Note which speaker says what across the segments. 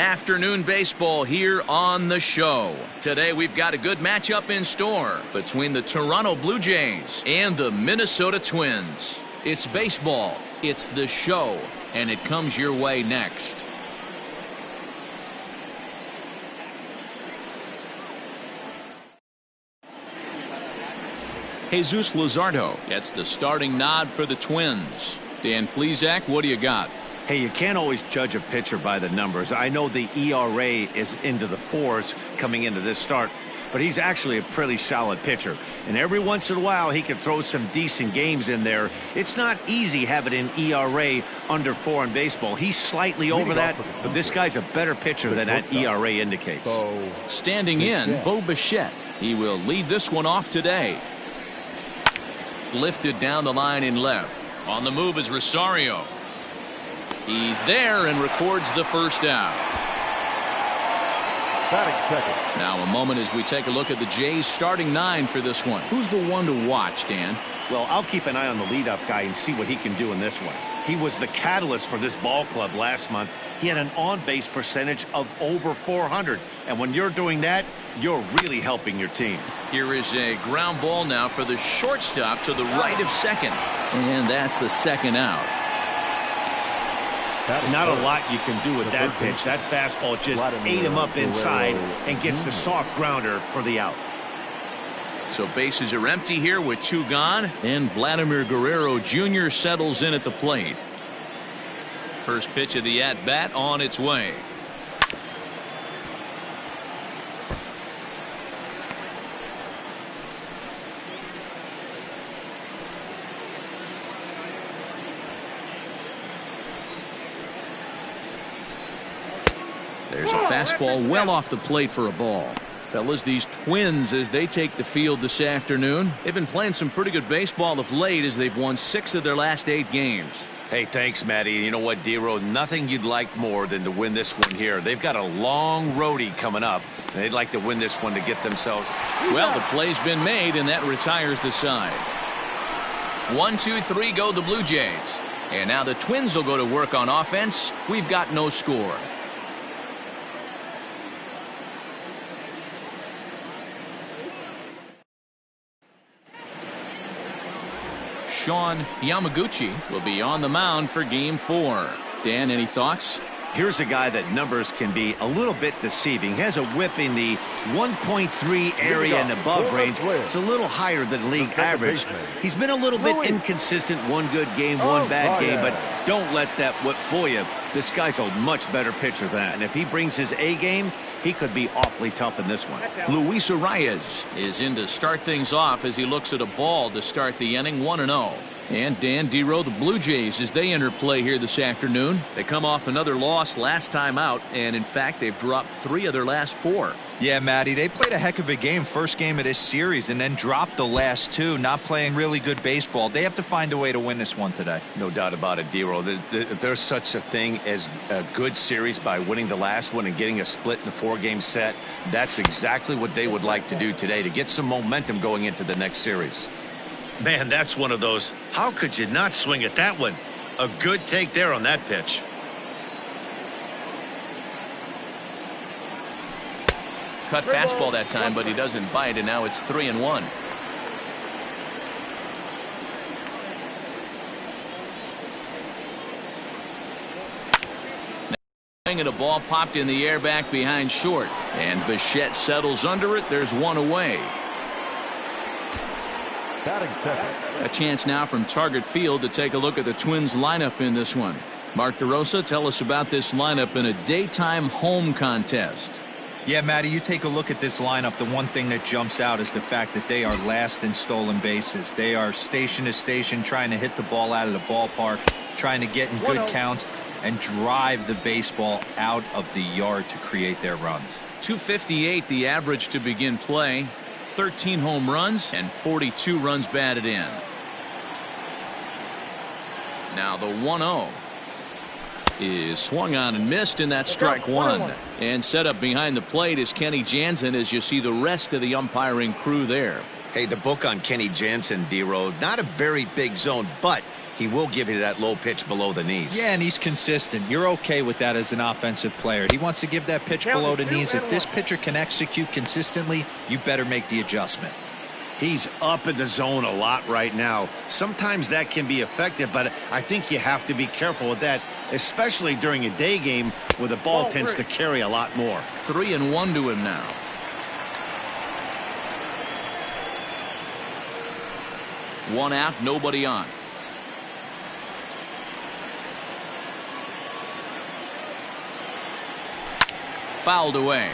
Speaker 1: Afternoon baseball here on the show. Today we've got a good matchup in store between the Toronto Blue Jays and the Minnesota Twins. It's baseball, it's the show, and it comes your way next. Jesus Luzardo gets the starting nod for the Twins. Dan Plesac, what do you got?
Speaker 2: Hey, you can't always judge a pitcher by the numbers. I know the ERA is into the 4s coming into this start, but he's actually a pretty solid pitcher. And every once in a while, he can throw some decent games in there. It's not easy having an ERA under 4 in baseball. He's slightly over that, but this guy's a better pitcher than that ERA indicates.
Speaker 1: Standing in, Bo Bichette. He will lead this one off today. Lifted down the line in left. On the move is Rosario. He's there and records the first out. Now a moment as we take a look at the Jays starting 9 for this one. Who's the one to watch, Dan?
Speaker 2: Well, I'll keep an eye on the leadoff guy and see what he can do in this one. He was the catalyst for this ball club last month. He had an on-base percentage of over 400. And when you're doing that, you're really helping your team.
Speaker 1: Here is a ground ball now for the shortstop to the right of second. And that's the second out.
Speaker 2: Not a lot you can do with that pitch. That fastball just ate him up inside and gets the soft grounder for the out.
Speaker 1: So bases are empty here with 2 gone, and Vladimir Guerrero Jr. settles in at the plate. First pitch of the at-bat on its way. There's a fastball well off the plate for a ball. Fellas, these Twins, as they take the field this afternoon, they've been playing some pretty good baseball of late as they've won 6 of their last 8 games.
Speaker 2: Hey, thanks, Matty. You know what, D-Row? Nothing you'd like more than to win this one here. They've got a long roadie coming up, and they'd like to win this one to get themselves.
Speaker 1: Well, the play's been made, and that retires the side. 1, 2, 3 go the Blue Jays. And now the Twins will go to work on offense. We've got no score. Sean Yamaguchi will be on the mound for game 4. Dan, any thoughts?
Speaker 2: Here's a guy that numbers can be a little bit deceiving. He has a whip in the 1.3 area and above range. It's a little higher than league average. He's been a little bit inconsistent. One good game, one bad game, but don't let that whip fool you. This guy's a much better pitcher than that. And if he brings his A game, he could be awfully tough in this one.
Speaker 1: Luis Arias is in to start things off as he looks at a ball to start the inning 1-0. And Dan D-Row, the Blue Jays, as they enter play here this afternoon. They come off another loss last time out, and in fact they've dropped 3 of their last 4.
Speaker 3: Yeah, Matty, they played a heck of a game, first game of this series, and then dropped the last 2, not playing really good baseball. They have to find a way to win this one today.
Speaker 2: No doubt about it, D-Row. There's such a thing as a good series by winning the last one and getting a split in a 4-game set. That's exactly what they would like to do today to get some momentum going into the next series. Man, that's one of those. How could you not swing at that one? A good take there on that pitch.
Speaker 1: Cut fastball that time, but he doesn't bite, and now it's 3-1. And a ball popped in the air back behind short, and Bichette settles under it. There's one away. A chance now from Target Field to take a look at the Twins lineup in this one. Mark DeRosa, tell us about this lineup in a daytime home contest.
Speaker 3: Yeah, Matty, you take a look at this lineup. The one thing that jumps out is the fact that they are last in stolen bases. They are station to station trying to hit the ball out of the ballpark, trying to get in good counts and drive the baseball out of the yard to create their runs.
Speaker 1: .258 the average to begin play. 13 home runs and 42 runs batted in. Now the 1-0 is swung on and missed, and that's strike 1. And set up behind the plate is Kenny Jansen as you see the rest of the umpiring crew there.
Speaker 2: Hey, the book on Kenny Jansen, D-Row, not a very big zone, but he will give you that low pitch below the knees.
Speaker 3: Yeah, and he's consistent. You're okay with that as an offensive player. He wants to give that pitch below the knees. If this pitcher can execute consistently, you better make the adjustment.
Speaker 2: He's up in the zone a lot right now. Sometimes that can be effective, but I think you have to be careful with that, especially during a day game where the ball tends to carry a lot more.
Speaker 1: 3-1 to him now. One out, nobody on. Fouled away.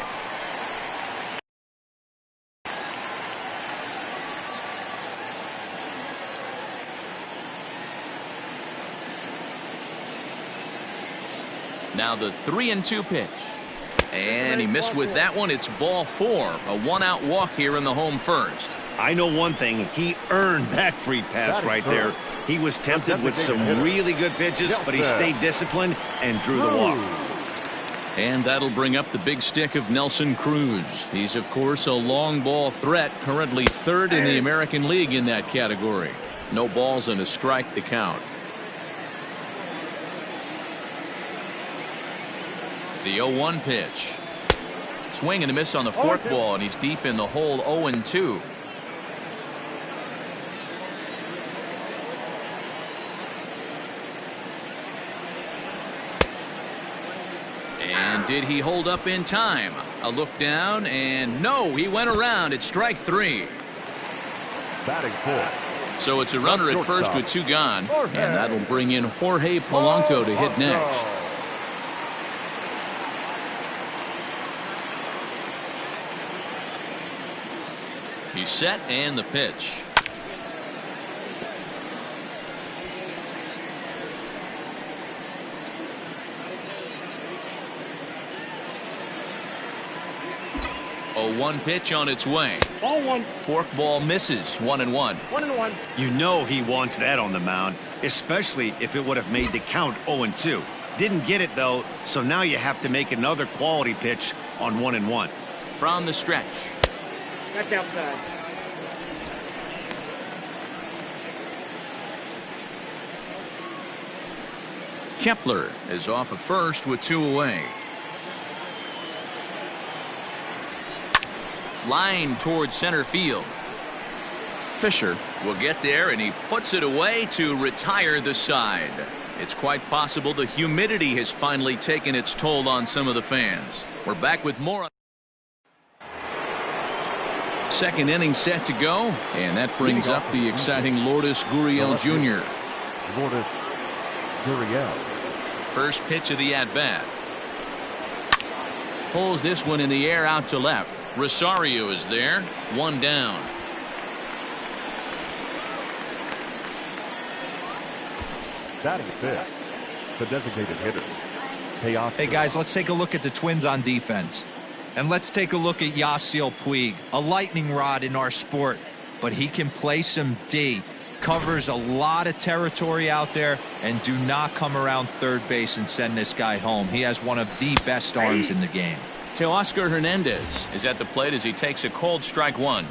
Speaker 1: Now the 3-2 pitch. And he missed with that one. It's ball 4. A one-out walk here in the home first.
Speaker 2: I know one thing. He earned that free pass right there. He was tempted with some really good pitches, but he stayed disciplined and drew the walk.
Speaker 1: And that'll bring up the big stick of Nelson Cruz. He's, of course, a long ball threat, currently 3rd in the American League in that category. No balls and a strike to count. The 0-1 pitch. Swing and a miss on the forkball, and he's deep in the hole. 0-2. And did he hold up in time? A look down, and no, he went around. It's strike 3.
Speaker 4: Batting 4.
Speaker 1: So it's a runner at first with 2 gone, and that'll bring in Jorge Polanco to hit next. He's set, and the pitch. A 1 pitch on its way.
Speaker 4: Ball 1.
Speaker 1: Forkball misses. 1-1.
Speaker 4: 1-1.
Speaker 2: You know he wants that on the mound, especially if it would have made the count 0-2. Didn't get it, though, so now you have to make another quality pitch on 1-1.
Speaker 1: From the stretch.
Speaker 4: That's outside.
Speaker 1: Kepler is off of first with 2 away. Line towards center field. Fisher will get there, and he puts it away to retire the side. It's quite possible the humidity has finally taken its toll on some of the fans. We're back with more. Second inning set to go, and that brings up the exciting Lourdes Gurriel Jr.
Speaker 4: Lourdes Gurriel.
Speaker 1: First pitch of the at-bat. Pulls this one in the air out to left. Rosario is there. 1 down.
Speaker 4: Batting 5th. The designated hitter.
Speaker 3: Hey guys, let's take a look at the Twins on defense. And let's take a look at Yasiel Puig, a lightning rod in our sport, but he can play some D. Covers a lot of territory out there, and do not come around third base and send this guy home. He has one of the best arms in the game.
Speaker 1: Teoscar Hernandez is at the plate as he takes a cold strike 1.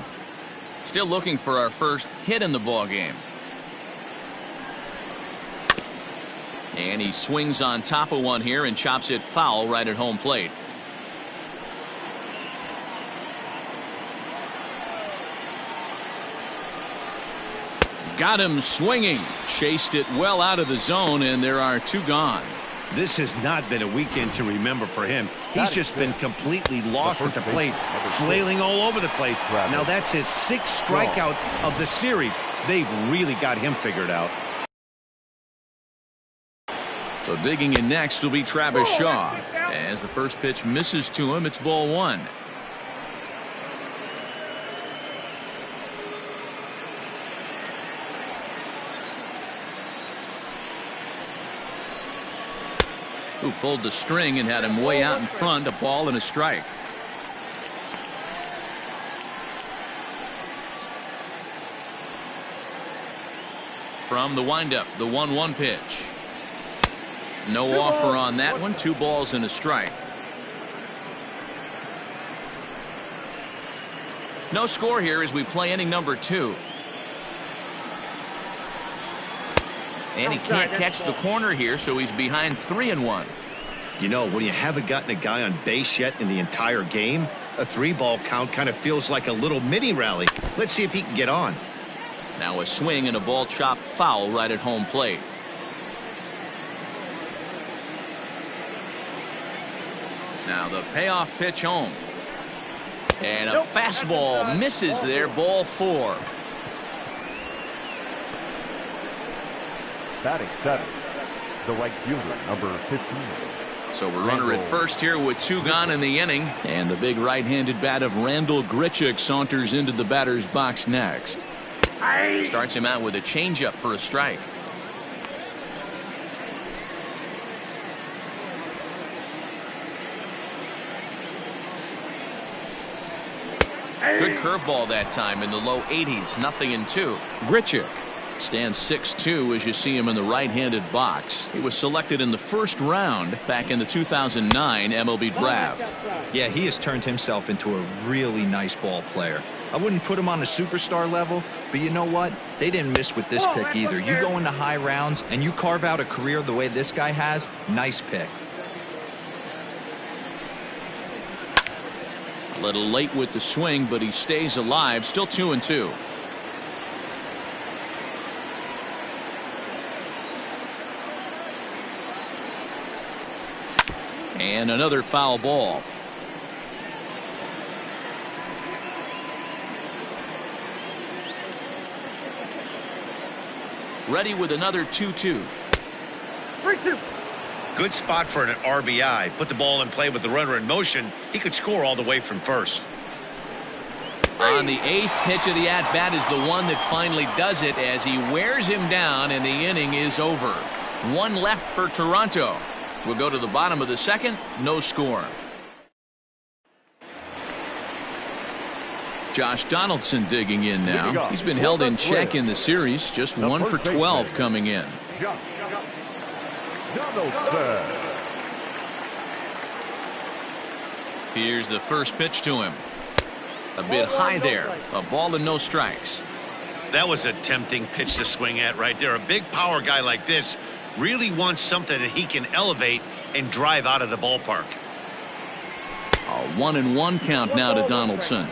Speaker 1: Still looking for our first hit in the ball game. And he swings on top of one here and chops it foul right at home plate. Got him swinging. Chased it well out of the zone, and there are 2 gone.
Speaker 2: This has not been a weekend to remember for him. He's just been completely lost at the plate, flailing all over the place. Now that's his 6th strikeout of the series. They've really got him figured out.
Speaker 1: So digging in next will be Travis Shaw. As the first pitch misses to him, it's ball 1. Who pulled the string and had him way out in front. A ball and a strike. From the windup, the 1-1 pitch. No offer on that one. 2 balls and a strike. No score here as we play inning number 2. And he can't catch the corner here, so he's behind 3-1.
Speaker 2: You know, when you haven't gotten a guy on base yet in the entire game, a 3-ball count kind of feels like a little mini rally. Let's see if he can get on.
Speaker 1: Now a swing and a ball chopped foul right at home plate. Now the payoff pitch home. And a fastball misses there, ball 4.
Speaker 4: Batting 7, the right fielder, number 15.
Speaker 1: So we're runner at first here with 2 gone in the inning. And the big right-handed bat of Randall Grichuk saunters into the batter's box next. Starts him out with a changeup for a strike. Good curveball that time in the low 80s, 0-2. Grichuk stands 6'2" as you see him in the right-handed box. He was selected in the first round back in the 2009 MLB draft.
Speaker 3: Yeah, he has turned himself into a really nice ball player. I wouldn't put him on a superstar level, but you know what? They didn't miss with this pick either. You go into high rounds and you carve out a career the way this guy has, nice pick.
Speaker 1: A little late with the swing, but he stays alive. Still 2-2. And another foul ball. Ready with another 2-2.
Speaker 2: 3-2. Good spot for an RBI. Put the ball in play with the runner in motion. He could score all the way from first.
Speaker 1: On the 8th pitch of the at-bat is the one that finally does it as he wears him down and the inning is over. 1 left for Toronto. We'll go to the bottom of the 2nd. No score. Josh Donaldson digging in now. He's been held in check in the series. Just 1 for 12 coming in. Here's the first pitch to him. A bit high there. A ball and no strikes.
Speaker 2: That was a tempting pitch to swing at right there. A big power guy like this really wants something that he can elevate and drive out of the ballpark.
Speaker 1: A 1-1 count now to Donaldson.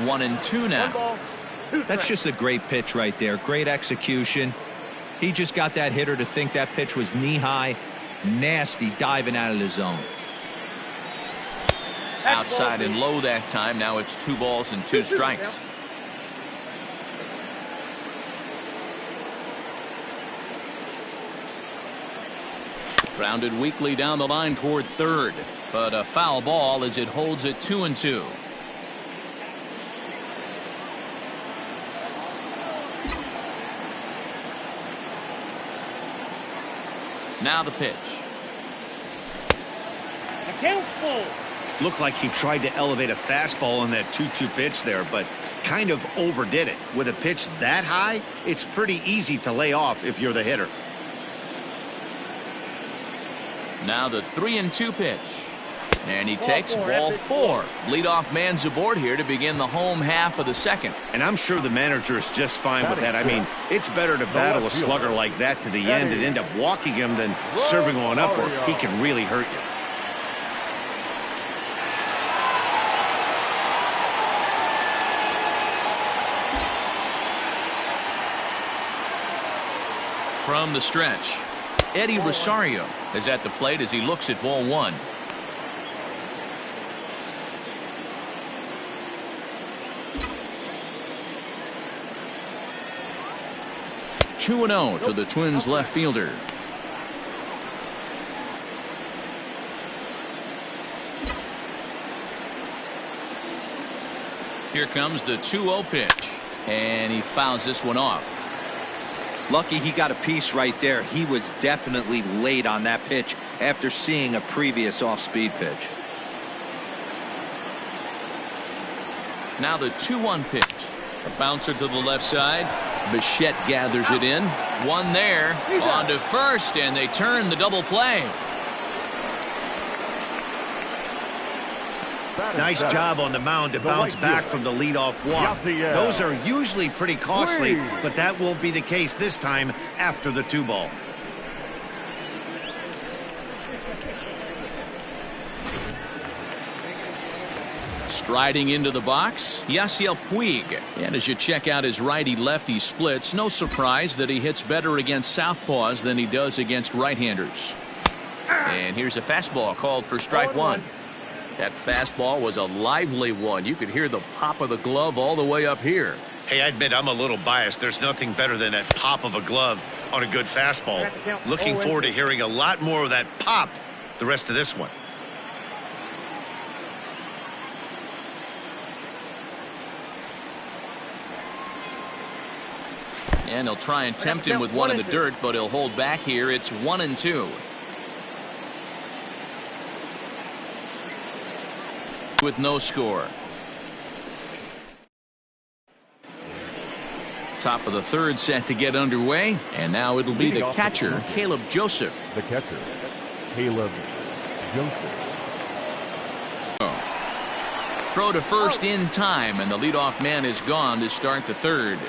Speaker 1: One and two now.
Speaker 3: That's just a great pitch right there. Great execution. He just got that hitter to think that pitch was knee-high. Nasty diving out of the zone.
Speaker 1: Outside and low that time. Now it's 2 balls and 2 strikes. Grounded weakly down the line toward third, but a foul ball as it holds it 2-2. Now the pitch.
Speaker 2: Looked like he tried to elevate a fastball on that 2-2 pitch there, but kind of overdid it. With a pitch that high, it's pretty easy to lay off if you're the hitter.
Speaker 1: Now the 3-2 pitch. And he takes ball 4. Leadoff man's aboard here to begin the home half of the 2nd.
Speaker 2: And I'm sure the manager is just fine with that. I mean, it's better to battle a slugger like that to the end and end up walking him than serving on up, or he can really hurt you.
Speaker 1: From the stretch, Eddie Rosario is at the plate as he looks at ball 1. 2-0 to the Twins left fielder. Here comes the 2-0 pitch, and he fouls this one off.
Speaker 3: Lucky he got a piece right there. He was definitely late on that pitch after seeing a previous off-speed pitch.
Speaker 1: Now the 2-1 pitch. A bouncer to the left side. Bichette gathers it in. One there. On to first, and they turn the double play.
Speaker 2: Nice job on the mound to bounce back from the leadoff walk. Those are usually pretty costly, but that won't be the case this time after the 2-ball.
Speaker 1: Striding into the box, Yasiel Puig. And as you check out his righty-lefty splits, no surprise that he hits better against southpaws than he does against right-handers. And here's a fastball called for strike one. That fastball was a lively one. You could hear the pop of the glove all the way up here.
Speaker 2: Hey, I admit I'm a little biased. There's nothing better than that pop of a glove on a good fastball. Looking forward to hearing a lot more of that pop the rest of this one.
Speaker 1: And he'll try and tempt him with one in the dirt, but he'll hold back here. It's 1-2. With no score. Top of the third set to get underway, and now it'll be the catcher, Caleb Joseph.
Speaker 4: The catcher, Caleb Joseph.
Speaker 1: Throw to first in time, and the leadoff man is gone to start the third.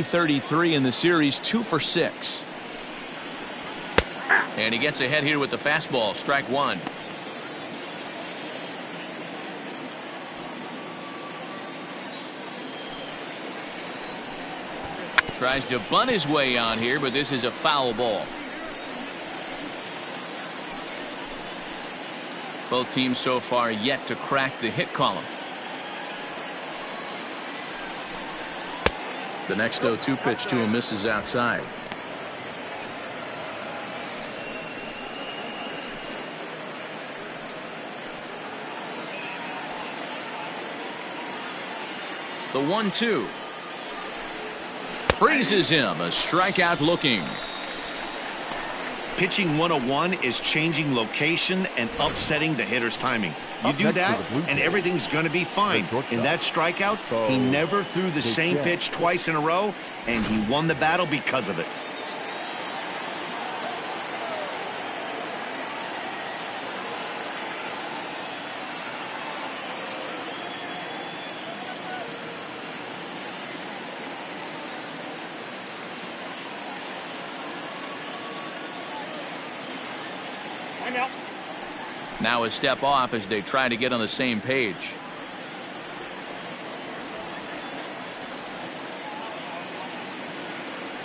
Speaker 1: 33 in the series, 2 for 6. And he gets ahead here with the fastball, strike one. Tries to bunt his way on here, but this is a foul ball. Both teams so far yet to crack the hit column. The next 0-2 pitch to him misses outside. The 1-2. Freezes him. A strikeout looking.
Speaker 2: Pitching 101 is changing location and upsetting the hitter's timing. You do that, and everything's going to be fine. In that strikeout, he never threw the same pitch twice in a row, and he won the battle because of it.
Speaker 1: Now a step off as they try to get on the same page.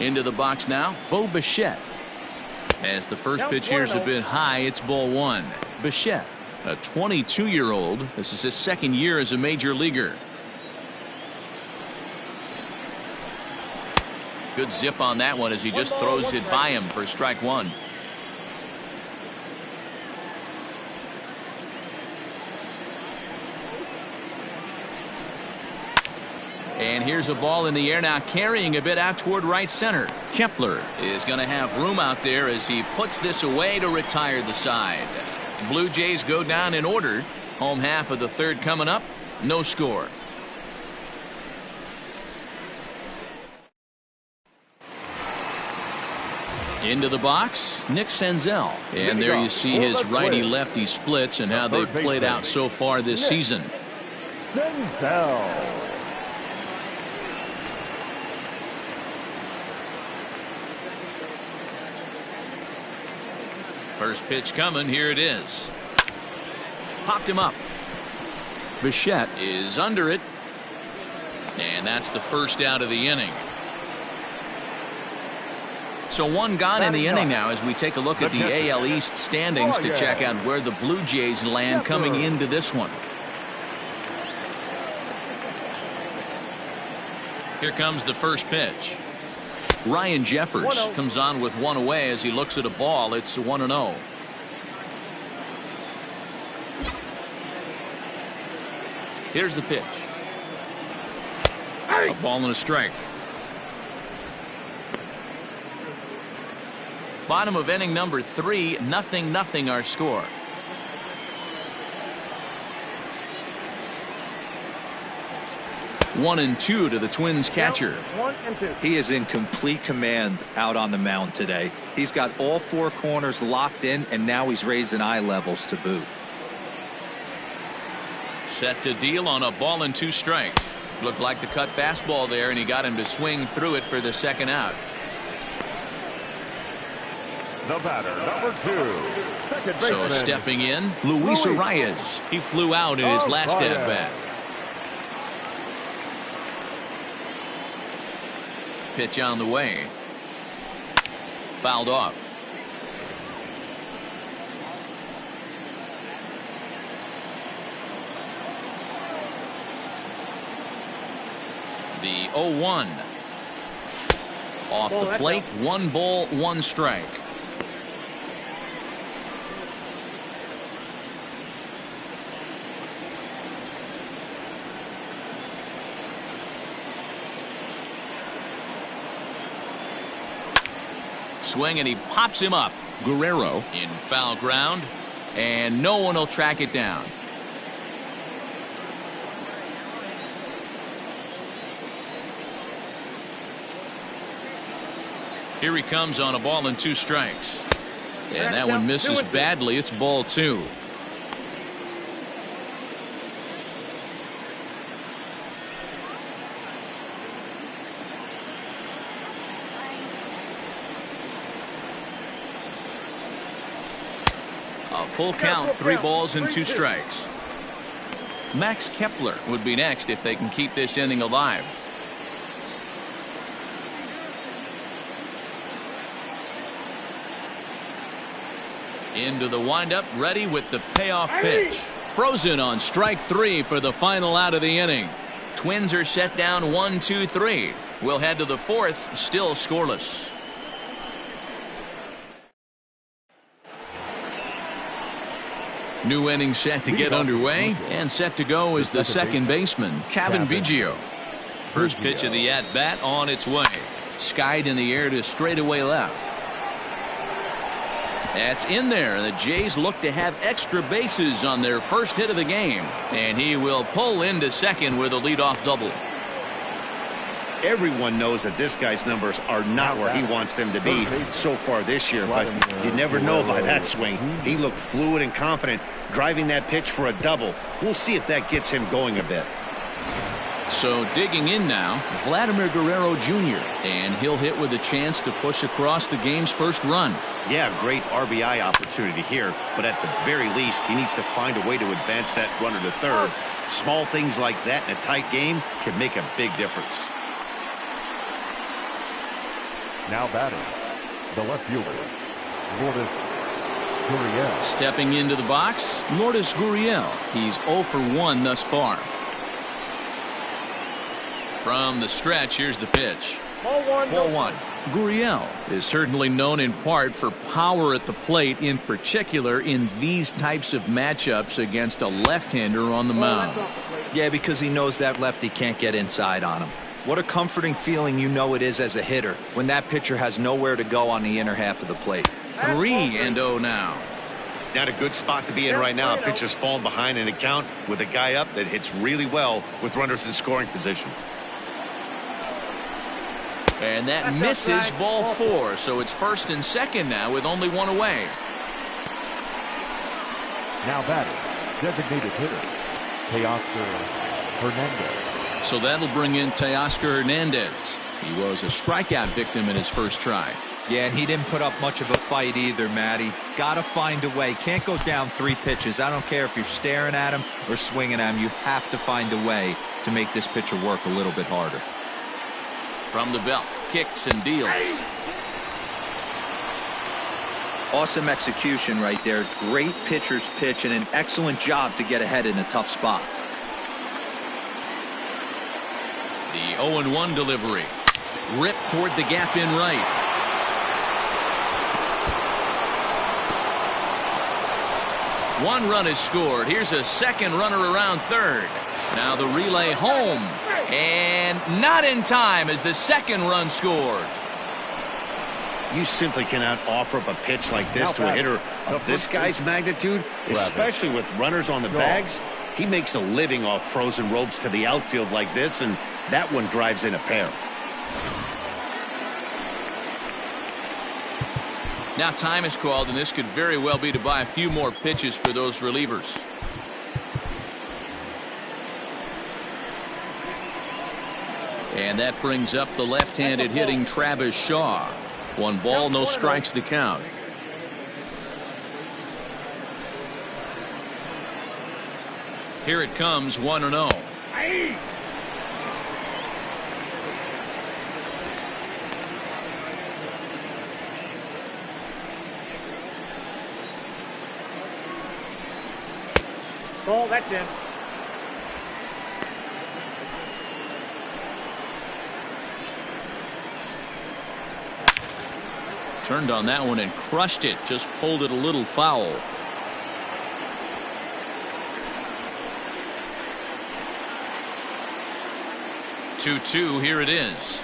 Speaker 1: Into the box now, Bo Bichette. As the first pitch here is a bit high, it's ball one. Bichette, a 22-year-old. This is his second year as a major leaguer. Good zip on that one as he just throws it by him for strike one. And here's a ball in the air now, carrying a bit out toward right center. Kepler is going to have room out there as he puts this away to retire the side. Blue Jays go down in order. Home half of the third coming up. No score. Into the box, Nick Senzel. And there you see his righty-lefty splits and how they've played out so far this season.
Speaker 4: Senzel.
Speaker 1: First pitch coming. Here it is. Popped him up. Bichette is under it. And that's the first out of the inning. So one gone in the inning now as we take a look at the AL East standings to check out where the Blue Jays land coming into this one. Here comes the first pitch. Ryan Jeffers comes on with one away as he looks at a ball. It's 1-0. Here's the pitch. A ball and a strike. Bottom of inning number 3, 0-0 our score. One and two to the Twins catcher.
Speaker 3: He is in complete command out on the mound today. He's got all 4 corners locked in, and now he's raising eye levels to boot.
Speaker 1: Set to deal on a ball and 2 strikes. Looked like the cut fastball there, and he got him to swing through it for the second out.
Speaker 4: The batter, number 2. Second
Speaker 1: So
Speaker 4: baseman.
Speaker 1: stepping in, Luis Arias. He flew out in his last
Speaker 4: Arias.
Speaker 1: at-bat. Pitch on the way. Fouled off. The 0-1. Off the plate, 1 ball, 1 strike. Swing, and he pops him up. Guerrero in foul ground, and no one will track it down. Here he comes on a ball and 2 strikes. And that one misses badly. It's ball 2. A full count, 3 balls and 2 strikes. Max Kepler would be next if they can keep this inning alive. Into the windup, ready with the payoff pitch. Frozen on strike 3 for the final out of the inning. Twins are set down 1-2-3. We'll head to the 4th, still scoreless. New inning set to get underway, and set to go is the second baseman, Kevin Biggio. First pitch of the at-bat on its way. Skied in the air to straightaway left. That's in there. The Jays look to have extra bases on their first hit of the game, and he will pull into second with a leadoff double.
Speaker 2: Everyone knows that this guy's numbers are not where he wants them to be so far this year, but you never know by that swing. He looked fluid and confident, driving that pitch for a double. We'll see if that gets him going a bit.
Speaker 1: So digging in now, Vladimir Guerrero Jr., and he'll hit with a chance to push across the game's first run.
Speaker 2: Yeah, great RBI opportunity here, but at the very least, he needs to find a way to advance that runner to third. Small things like that in a tight game can make a big difference.
Speaker 4: Now batting, the left fielder, Lourdes Gurriel.
Speaker 1: Stepping into the box, Lourdes Gurriel. He's 0 for 1 thus far. From the stretch, here's the pitch. Ball 1. Gurriel is certainly known in part for power at the plate, in particular in these types of matchups against a left-hander on the mound.
Speaker 3: Yeah, because he knows that lefty can't get inside on him. What a comforting feeling you know it is as a hitter when that pitcher has nowhere to go on the inner half of the plate.
Speaker 1: 3-0 now.
Speaker 2: Not a good spot to be in right now. A pitcher's falling behind in the count with a guy up that hits really well with runners in scoring position.
Speaker 1: And that misses ball 4, so it's first and second now with only 1 away.
Speaker 4: Now batting, designated hitter, Teoscar Hernandez.
Speaker 1: So that'll bring in Teoscar Hernandez. He was a strikeout victim in his first try.
Speaker 3: Yeah, and he didn't put up much of a fight either, Matty. Gotta find a way. Can't go down 3 pitches. I don't care if you're staring at him or swinging at him. You have to find a way to make this pitcher work a little bit harder.
Speaker 1: From the belt, kicks and deals.
Speaker 3: Awesome execution right there. Great pitcher's pitch and an excellent job to get ahead in a tough spot.
Speaker 1: The 0-1 delivery. Ripped toward the gap in right. One run is scored. Here's a second runner around third. Now the relay home. And not in time as the second run scores.
Speaker 2: You simply cannot offer up a pitch like this to a hitter of this guy's magnitude, especially with runners on the bags. He makes a living off frozen ropes to the outfield like this, and that one drives in a pair.
Speaker 1: Now time is called, and this could very well be to buy a few more pitches for those relievers. And that brings up the left-handed hitting Travis Shaw. 1 ball, no strikes the count. Here it comes, 1-0.
Speaker 5: Ball, that's in.
Speaker 1: Turned on that one and crushed it. Just pulled it a little foul. Two, here it is.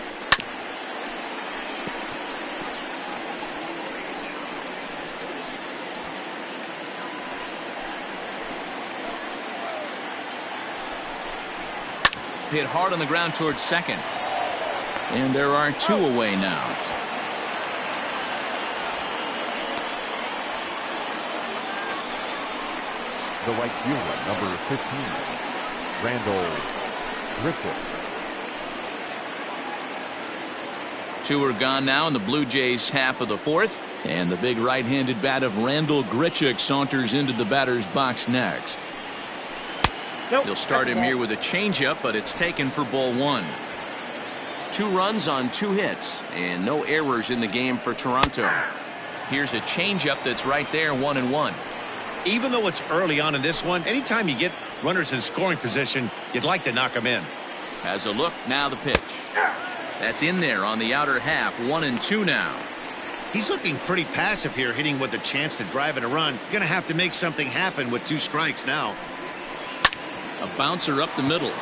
Speaker 1: Hit hard on the ground towards second. And there are 2 away now.
Speaker 4: The right fielder, number 15, Randall Griffith.
Speaker 1: 2 are gone now in the Blue Jays half of the 4th. And the big right-handed bat of Randall Grichuk saunters into the batter's box next.
Speaker 5: Nope.
Speaker 1: They'll start him here with a changeup, but it's taken for ball 1. 2 runs on 2 hits, and no errors in the game for Toronto. Here's a changeup that's right there, 1-1.
Speaker 2: Even though it's early on in this one, anytime you get runners in scoring position, you'd like to knock them in.
Speaker 1: Has a look, now the pitch. That's in there on the outer half, 1-2 now.
Speaker 2: He's looking pretty passive here, hitting with a chance to drive in a run. Gonna have to make something happen with 2 strikes now.
Speaker 1: A bouncer up the middle.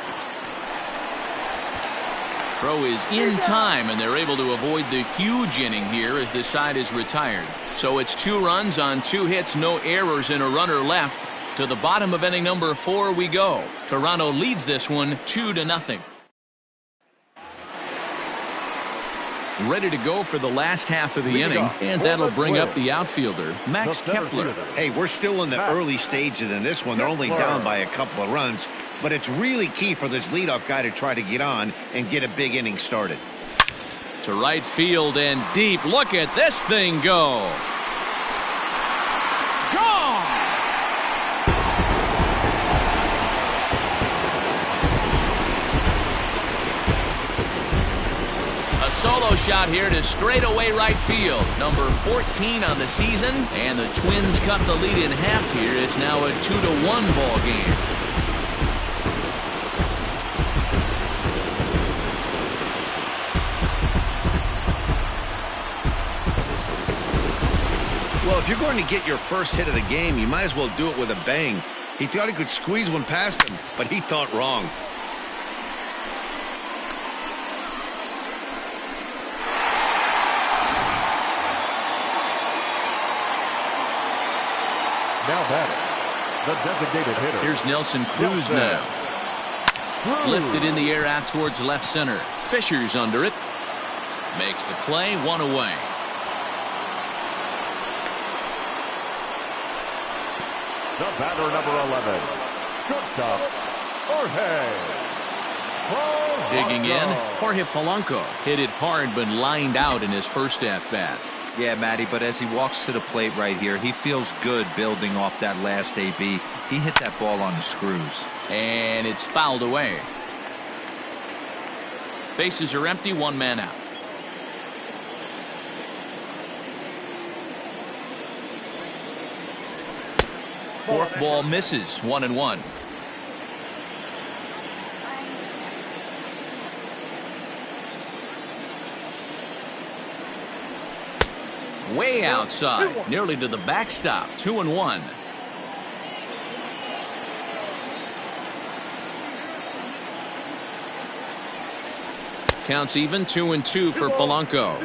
Speaker 1: Throw is in time, and they're able to avoid the huge inning here as the side is retired. So it's 2 runs on 2 hits, no errors, and a runner left. To the bottom of inning number 4 we go. Toronto leads this one 2-0. Ready to go for the last half of the inning, and that'll bring up the outfielder, Max Kepler.
Speaker 2: Hey, we're still in the early stages in this one. They're only down by a couple of runs, but it's really key for this leadoff guy to try to get on and get a big inning started.
Speaker 1: To right field and deep. Look at this thing go. Gone! A solo shot here to straightaway right field. Number 14 on the season, and the Twins cut the lead in half here. It's now a 2-1 ball game.
Speaker 2: Well, if you're going to get your first hit of the game, you might as well do it with a bang. He thought he could squeeze one past him, but he thought wrong.
Speaker 4: Now batting, the designated hitter.
Speaker 1: Here's Nelson Cruz now. Lifted in the air out towards left center. Fisher's under it. Makes the play, 1 away.
Speaker 4: The batter, number 11, shortstop, Jorge Polanco.
Speaker 1: Digging in, Jorge Polanco hit it hard but lined out in his first at-bat.
Speaker 3: Yeah, Matty, but as he walks to the plate right here, he feels good building off that last AB. He hit that ball on the screws.
Speaker 1: And it's fouled away. Bases are empty, 1 man out. Fourth ball misses, 1-1. Way outside, nearly to the backstop, 2-1. Counts even, 2-2 for Polanco.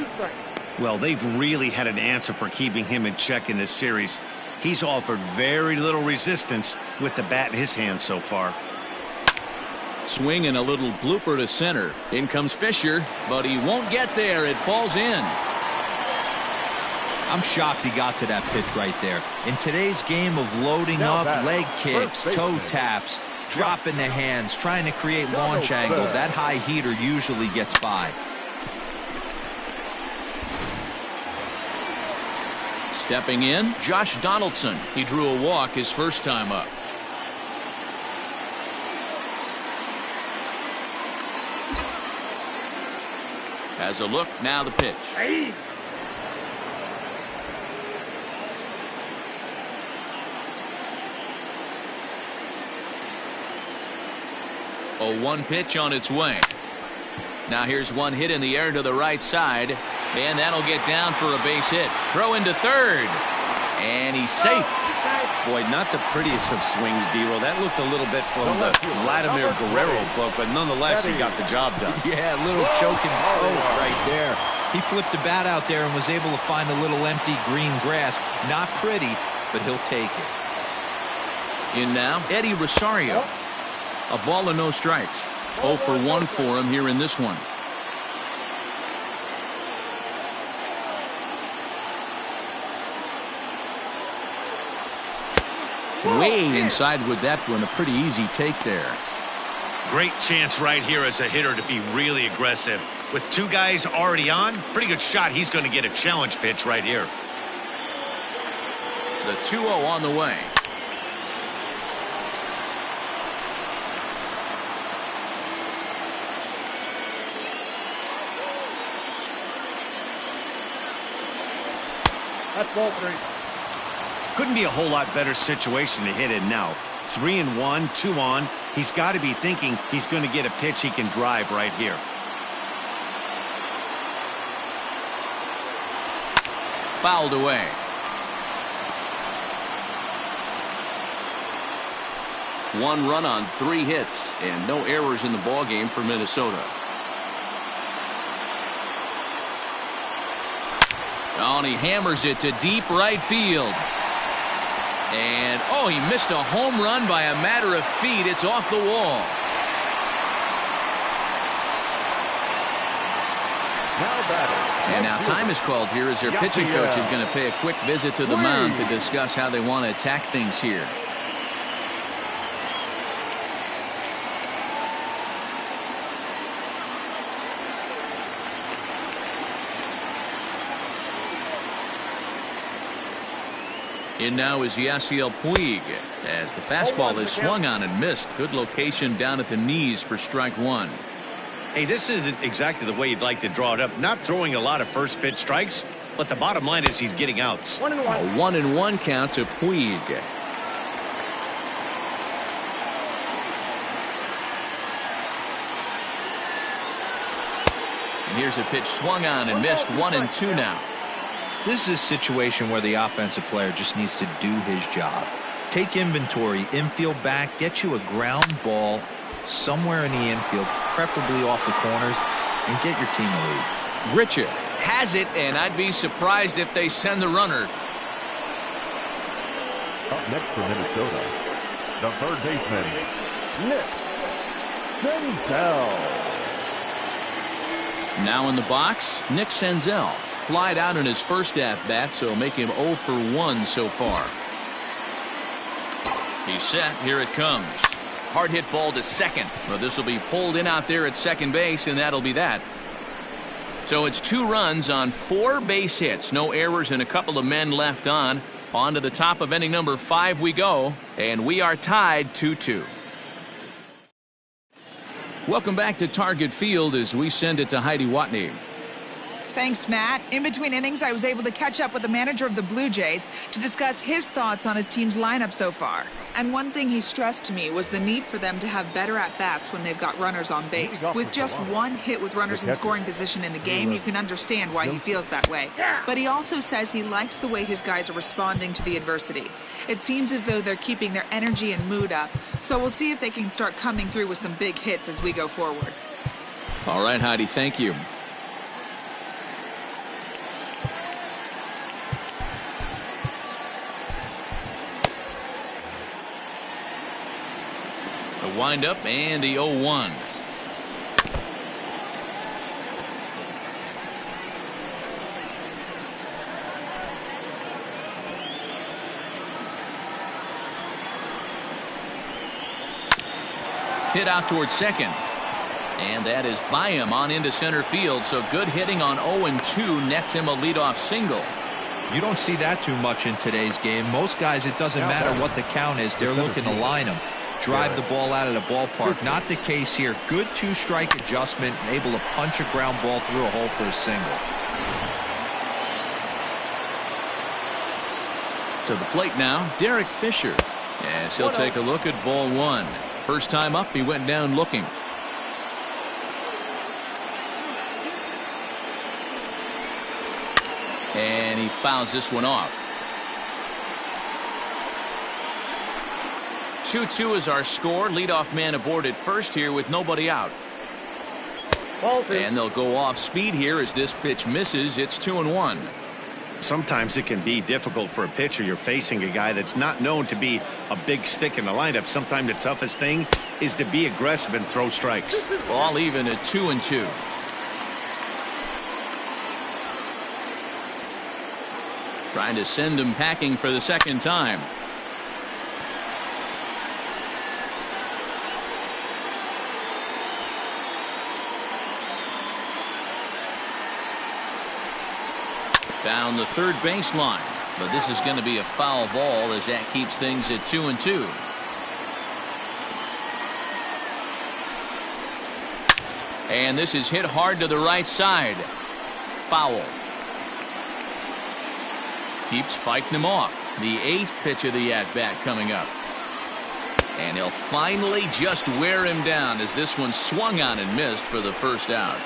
Speaker 2: Well, they've really had an answer for keeping him in check in this series. He's offered very little resistance with the bat in his hand so far.
Speaker 1: Swing and a little blooper to center. In comes Fisher, but he won't get there. It falls in.
Speaker 3: I'm shocked he got to that pitch right there. In today's game of loading up, leg kicks, toe taps, dropping the hands, trying to create launch angle. That high heater usually gets by.
Speaker 1: Stepping in, Josh Donaldson. He drew a walk his first time up. Has a look, now the pitch.
Speaker 5: Hey.
Speaker 1: 0-1 pitch on its way. Now here's one hit in the air to the right side, and that'll get down for a base hit. Throw into third, and he's safe.
Speaker 2: Boy, not the prettiest of swings, D-Roll. That looked a little bit from the Vladimir Guerrero book, but nonetheless, he got the job done.
Speaker 3: Yeah, a little choking right there. He flipped the bat out there and was able to find a little empty green grass. Not pretty, but he'll take it.
Speaker 1: In now, Eddie Rosario. A ball and no strikes. 0 for 1 for him here in this one. Way inside with that one. A pretty easy take there.
Speaker 2: Great chance right here as a hitter to be really aggressive. With two guys already on, pretty good shot. He's going to get a challenge pitch right here.
Speaker 1: The 2-0 on the way.
Speaker 5: That's ball 3.
Speaker 2: Couldn't be a whole lot better situation to hit in now. 3-1, 2 on. He's got to be thinking he's going to get a pitch he can drive right here.
Speaker 1: Fouled away. One run on 3 hits and no errors in the ball game for Minnesota. Oh, and he hammers it to deep right field. And, oh, he missed a home run by a matter of feet. It's off the wall. And now time is called here as their pitching coach is going to pay a quick visit to the mound to discuss how they want to attack things here. In now is Yasiel Puig as the fastball is swung on and missed. Good location down at the knees for strike 1.
Speaker 2: Hey, this isn't exactly the way you'd like to draw it up. Not throwing a lot of first pitch strikes, but the bottom line is he's getting outs.
Speaker 5: 1-1.
Speaker 1: A 1-1 count to Puig. And here's a pitch swung on and missed. 1-2 now.
Speaker 3: This is a situation where the offensive player just needs to do his job. Take inventory, infield back, get you a ground ball somewhere in the infield, preferably off the corners, and get your team a lead.
Speaker 1: Richard has it, and I'd be surprised if they send the runner.
Speaker 4: Up next for Minnesota, the third baseman, Nick Senzel.
Speaker 1: Now in the box, Nick Senzel. Flied out in his first at-bat, so make him 0 for 1 so far. He's set. Here it comes. Hard hit ball to second. But this will be pulled in out there at second base, and that'll be that. So it's 2 runs on 4 base hits. No errors and a couple of men left on. On to the top of inning number 5 we go, and we are tied 2-2. Welcome back to Target Field as we send it to Heidi Watney.
Speaker 6: Thanks, Matt. In between innings, I was able to catch up with the manager of the Blue Jays to discuss his thoughts on his team's lineup so far. And one thing he stressed to me was the need for them to have better at-bats when they've got runners on base. With just 1 hit with runners in scoring position in the game, you can understand why he feels that way. But he also says he likes the way his guys are responding to the adversity. It seems as though they're keeping their energy and mood up, so we'll see if they can start coming through with some big hits as we go forward.
Speaker 1: All right, Heidi, thank you. The windup and the 0-1. Hit out towards second. And that is by him on into center field. So good hitting on 0-2 nets him a leadoff single.
Speaker 3: You don't see that too much in today's game. Most guys, it doesn't matter what the count is. They're looking to line them, drive the ball out of the ballpark. Not the case here. Good two-strike adjustment and able to punch a ground ball through a hole for a single.
Speaker 1: To the plate now, Derek Fisher. Yes, he'll take a look at ball one. First time up, he went down looking. And he fouls this one off. 2-2 is our score. Leadoff man aboard at first here with nobody out. And they'll go off speed here as this pitch misses. It's 2-1.
Speaker 2: Sometimes it can be difficult for a pitcher. You're facing a guy that's not known to be a big stick in the lineup. Sometimes the toughest thing is to be aggressive and throw strikes.
Speaker 1: Ball even at 2-2. Trying to send him packing for the second time. Down the third baseline, but this is going to be a foul ball as that keeps things at 2-2. And this is hit hard to the right side. Foul. Keeps fighting him off. The 8th pitch of the at-bat coming up. And he'll finally just wear him down as this one swung on and missed for the first out.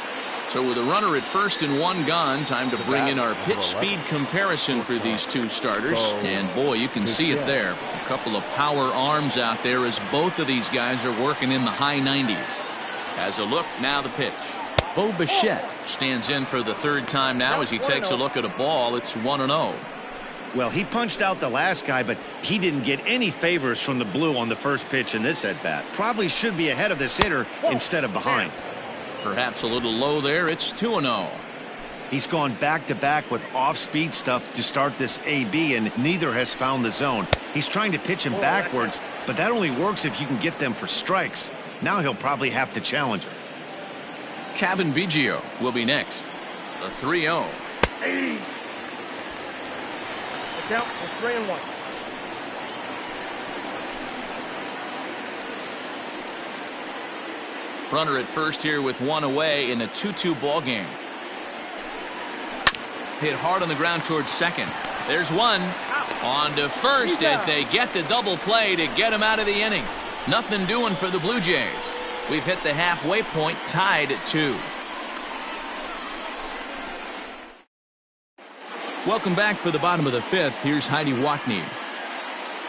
Speaker 1: So with a runner at first and one gone, time to bring in our pitch speed comparison for these two starters. And boy, you can see it there. A couple of power arms out there as both of these guys are working in the high 90s. Has a look, now the pitch. Bo Bichette stands in for the third time now as he takes a look at a ball. It's 1-0.
Speaker 2: Well, he punched out the last guy, but he didn't get any favors from the blue on the first pitch in this at-bat. Probably should be ahead of this hitter instead of behind.
Speaker 1: Perhaps a little low there. It's 2-0.
Speaker 2: He's gone back-to-back with off-speed stuff to start this AB, and neither has found the zone. He's trying to pitch him backwards, but that only works if you can get them for strikes. Now he'll probably have to challenge him.
Speaker 1: Kevin Biggio will be next. The 3-0.
Speaker 5: Count for 3-1.
Speaker 1: Runner at first here with one away in a 2-2 ball game. Hit hard on the ground towards second. There's one. On to first as they get the double play to get him out of the inning. Nothing doing for the Blue Jays. We've hit the halfway point, tied at 2. Welcome back for the bottom of the 5th. Here's Heidi Watney.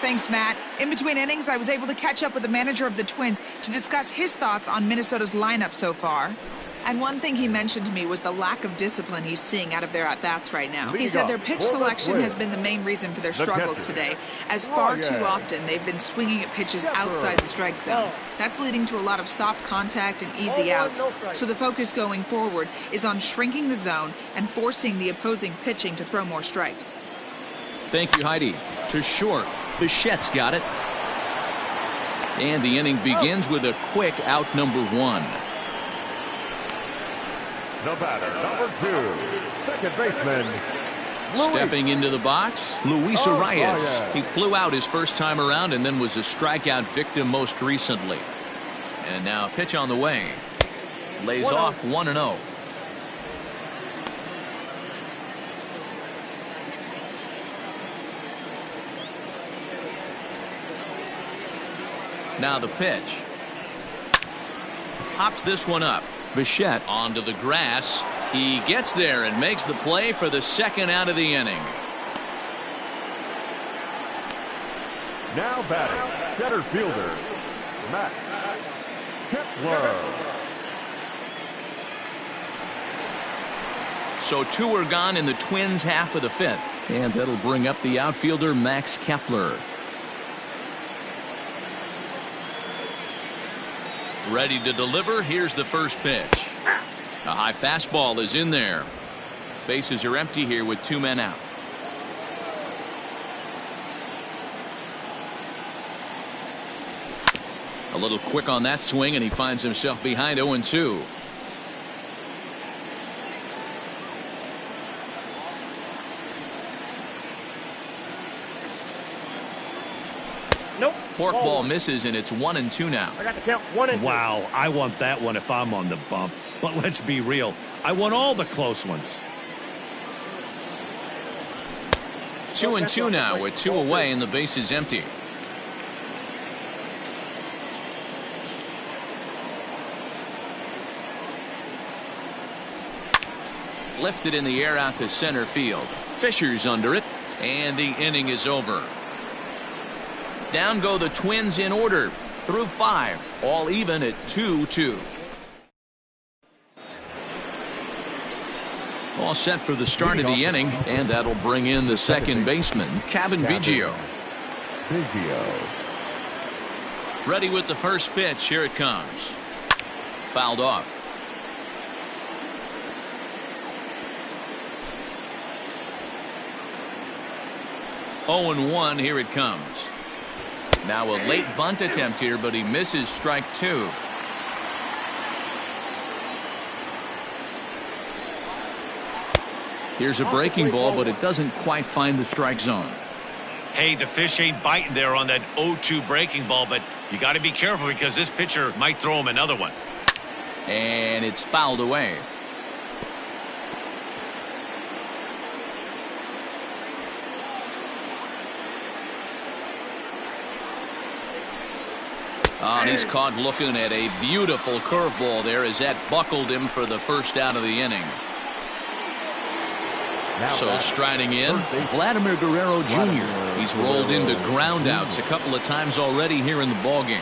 Speaker 6: Thanks, Matt. In between innings, I was able to catch up with the manager of the Twins to discuss his thoughts on Minnesota's lineup so far. And one thing he mentioned to me was the lack of discipline he's seeing out of their at-bats right now. He said their pitch selection has been the main reason for their struggles today, as far too often they've been swinging at pitches outside the strike zone. That's leading to a lot of soft contact and easy outs. So the focus going forward is on shrinking the zone and forcing the opposing pitching to throw more strikes.
Speaker 1: Thank you, Heidi. To short, Bichette's got it. And the inning begins with a quick out number 1.
Speaker 4: The batter, number 2, second baseman.
Speaker 1: Stepping into the box, Luis Arias. He flew out his first time around and then was a strikeout victim most recently. And now a pitch on the way. Lays off 1-0. Now the pitch. Pops this one up. Bichette onto the grass. He gets there and makes the play for the second out of the inning.
Speaker 4: Now batting, center fielder, Matt Kepler.
Speaker 1: So 2 are gone in the Twins' half of the 5th. And that'll bring up the outfielder Max Kepler. Ready to deliver. Here's the first pitch. A high fastball is in there. Bases are empty here with 2 men out. A A little quick on that swing, and he finds himself behind 0-2.
Speaker 5: Nope.
Speaker 1: Forkball misses, and it's 1-2 now.
Speaker 5: I got the count 1-2.
Speaker 2: Wow, I want that one if I'm on the bump. But let's be real. I want all the close ones.
Speaker 1: 2-2 now with 2 away, and the base is empty. Lifted in the air out to center field. Fisher's under it, and the inning is over. Down go the Twins in order through 5, all even at 2-2. All set for the start of the inning, and that'll bring in the second baseman, Kevin Biggio. Ready with the first pitch. Here it comes. Fouled off. Oh and 1. Here it comes. Now a late bunt attempt here, but he misses strike 2. Here's a breaking ball, but it doesn't quite find the strike zone.
Speaker 2: Hey, the fish ain't biting there on that 0-2 breaking ball, but you got to be careful because this pitcher might throw him another one.
Speaker 1: And it's fouled away. Oh, and he's caught looking at a beautiful curveball there as that buckled him for the first out of the inning. So striding in, Vladimir Guerrero Jr. He's rolled into groundouts a couple of times already here in the ballgame.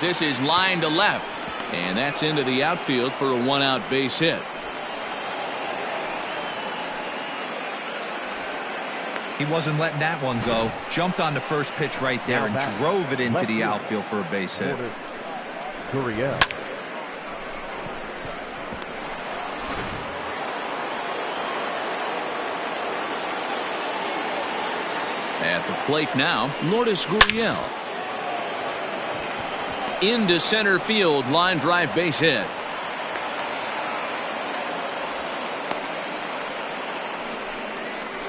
Speaker 1: This is line to left, and that's into the outfield for a one-out base hit.
Speaker 3: He wasn't letting that one go. Jumped on the first pitch right there and drove it into the outfield for a base hit.
Speaker 4: Gurriel.
Speaker 1: At the plate now, Lourdes Gurriel. Into center field, line drive base hit.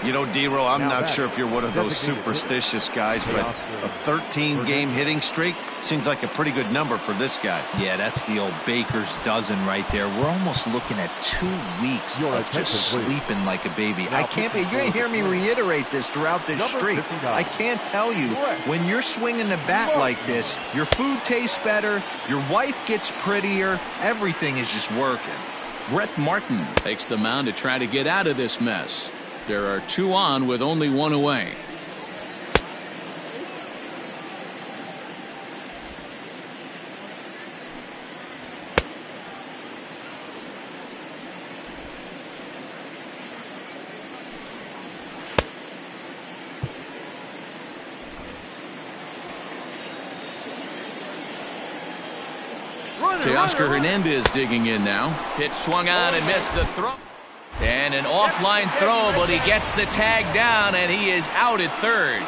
Speaker 2: You know, D-Row, I'm not sure if you're one of those superstitious guys, but a 13-game hitting streak seems like a pretty good number for this guy.
Speaker 3: Yeah, that's the old baker's dozen right there. We're almost looking at 2 weeks of just sleeping like a baby. I can't be. You're going to hear me reiterate this throughout this streak. I can't tell you, when you're swinging the bat like this, your food tastes better, your wife gets prettier, everything is just working.
Speaker 1: Brett Martin takes the mound to try to get out of this mess. There are 2 on with only 1 away. Teoscar Hernandez digging in now. Pitch swung on and missed the throw. And an offline throw, but he gets the tag down, and he is out at third.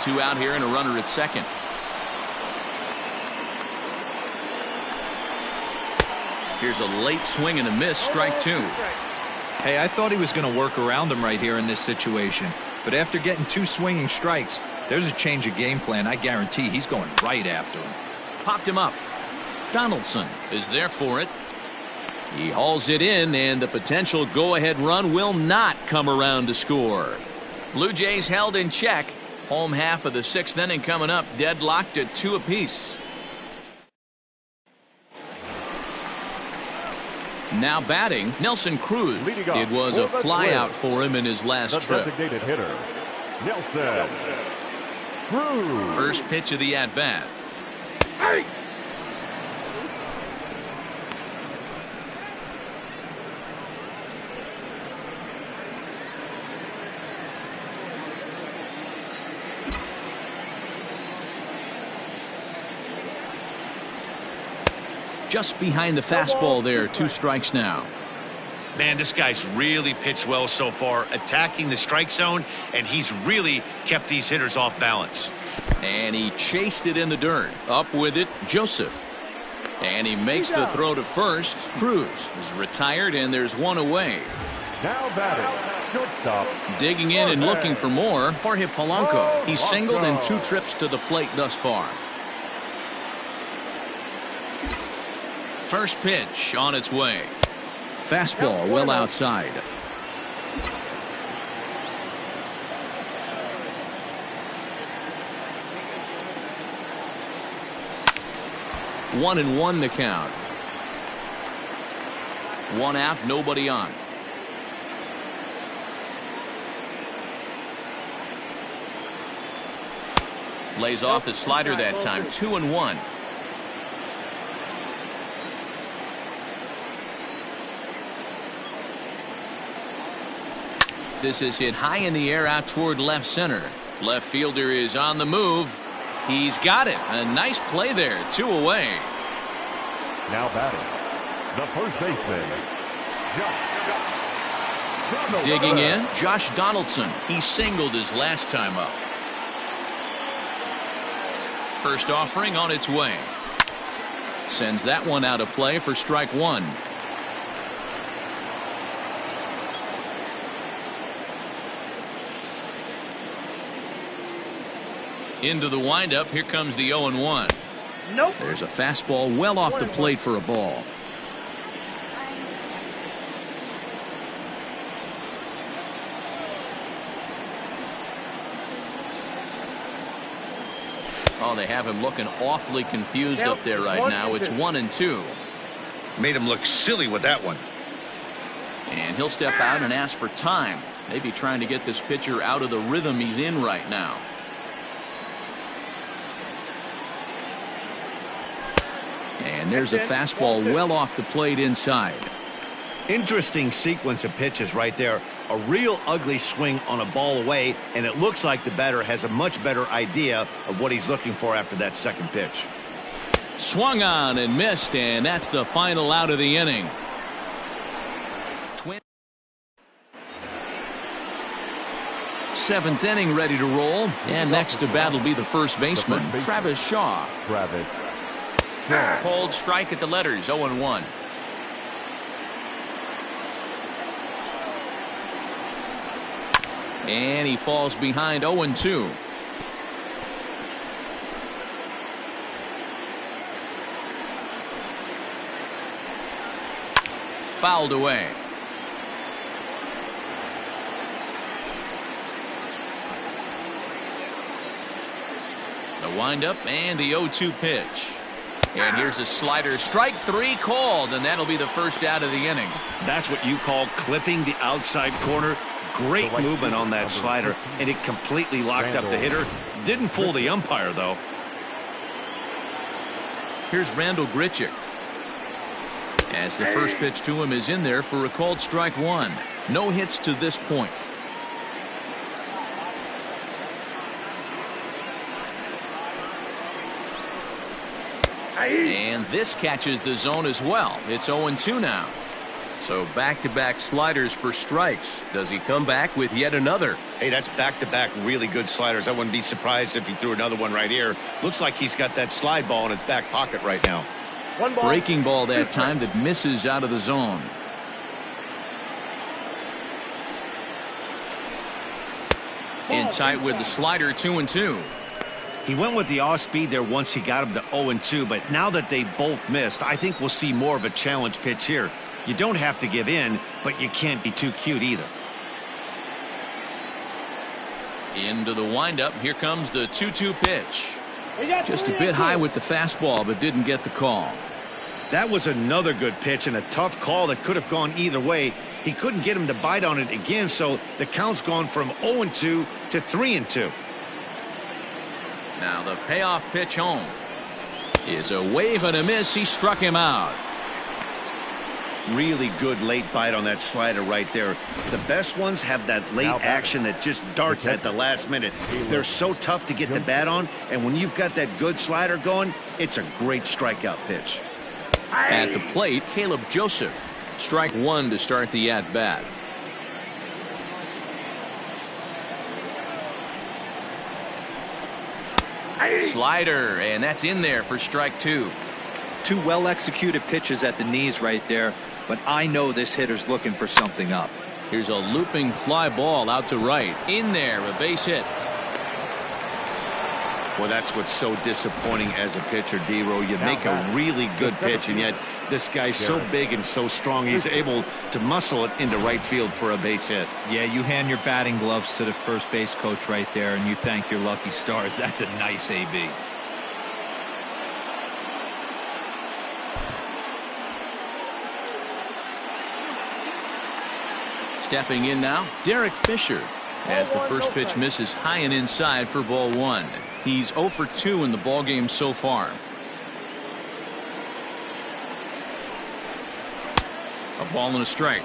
Speaker 1: 2 out here and a runner at second. Here's a late swing and a miss, strike 2.
Speaker 3: Hey, I thought he was going to work around him right here in this situation. But after getting 2 swinging strikes, there's a change of game plan. I guarantee he's going right after him.
Speaker 1: Popped him up. Donaldson is there for it. He hauls it in, and the potential go-ahead run will not come around to score. Blue Jays held in check. Home half of the 6th inning coming up, deadlocked at 2 apiece. Now batting, Nelson Cruz. It was a flyout for him in his last trip.
Speaker 4: Designated hitter, Nelson Cruz.
Speaker 1: First pitch of the at-bat.
Speaker 5: Hey!
Speaker 1: Just behind the fastball there, 2 strikes now.
Speaker 2: Man, this guy's really pitched well so far, attacking the strike zone, and he's really kept these hitters off balance.
Speaker 1: And he chased it in the dirt. Up with it, Joseph. And he makes the throw to first. Cruz is retired, and there's one away.
Speaker 4: Now batting, shortstop.
Speaker 1: Digging in and looking for more, Jorge Polanco. He's singled in 2 trips to the plate thus far. First pitch on its way. Fastball well outside. One and one the count. One out, nobody on. Lays off the slider that time. 2-1. This is hit high in the air out toward left center. Left fielder is on the move. He's got it. A nice play there. 2 away.
Speaker 4: Now batting, the first baseman.
Speaker 1: Digging in, Josh Donaldson. He singled his last time up. First offering on its way. Sends that one out of play for strike 1. Into the windup. Here comes the 0-1.
Speaker 5: Nope.
Speaker 1: There's a fastball well off the plate for a ball. Oh, they have him looking awfully confused up there right now. It's 1-2.
Speaker 2: Made him look silly with that one.
Speaker 1: And he'll step out and ask for time. Maybe trying to get this pitcher out of the rhythm he's in right now. And there's a fastball well off the plate inside.
Speaker 2: Interesting sequence of pitches right there. A real ugly swing on a ball away, and it looks like the batter has a much better idea of what he's looking for after that second pitch.
Speaker 1: Swung on and missed, and that's the final out of the inning. Seventh inning ready to roll, and next to bat will be the first baseman, Travis Shaw. Cold strike at the letters, 0-1. And he falls behind 0-2. Fouled away. The windup and the 0-2 pitch. And here's a slider. Strike 3 called, and that'll be the first out of the inning.
Speaker 2: That's what you call clipping the outside corner. Great movement on that slider, and it completely locked up the hitter. Didn't fool the umpire, though.
Speaker 1: Here's Randall Grichuk. As the first pitch to him is in there for a called strike 1. No hits to this point. And this catches the zone as well. It's 0-2 now. So back-to-back sliders for strikes. Does he come back with yet another?
Speaker 2: Hey, that's back-to-back really good sliders. I wouldn't be surprised if he threw another one right here. Looks like he's got that slide ball in his back pocket right now.
Speaker 5: One ball.
Speaker 1: Breaking ball that time that misses out of the zone. In tight with the slider, 2-2.
Speaker 2: He went with the off speed there once he got him to 0-2, but now that they both missed, I think we'll see more of a challenge pitch here. You don't have to give in, but you can't be too cute either.
Speaker 1: Into the windup. Here comes the 2-2 pitch. Just a bit high with the fastball, but didn't get the call.
Speaker 2: That was another good pitch and a tough call that could have gone either way. He couldn't get him to bite on it again, so the count's gone from 0-2 to 3-2.
Speaker 1: Now the payoff pitch home is a wave and a miss. He struck him out.
Speaker 2: Really good late bite on that slider right there. The best ones have that late action that just darts at the last minute. They're so tough to get the bat on, and when you've got that good slider going, it's a great strikeout pitch.
Speaker 1: At the plate, Caleb Joseph. Strike one to start the at-bat. Slider, and that's in there for strike two.
Speaker 3: Two well-executed pitches at the knees right there, but I know this hitter's looking for something up.
Speaker 1: Here's a looping fly ball out to right. In there, a base hit.
Speaker 2: Well, that's what's so disappointing as a pitcher, D-Row. You make a really good pitch, and yet this guy's so big and so strong, he's able to muscle it into right field for a base hit.
Speaker 3: Yeah, you hand your batting gloves to the first base coach right there, and you thank your lucky stars. That's a nice AB.
Speaker 1: Stepping in now, Derek Fisher, as the first pitch misses high and inside for ball one. He's 0 for 2 in the ballgame so far. A ball and a strike.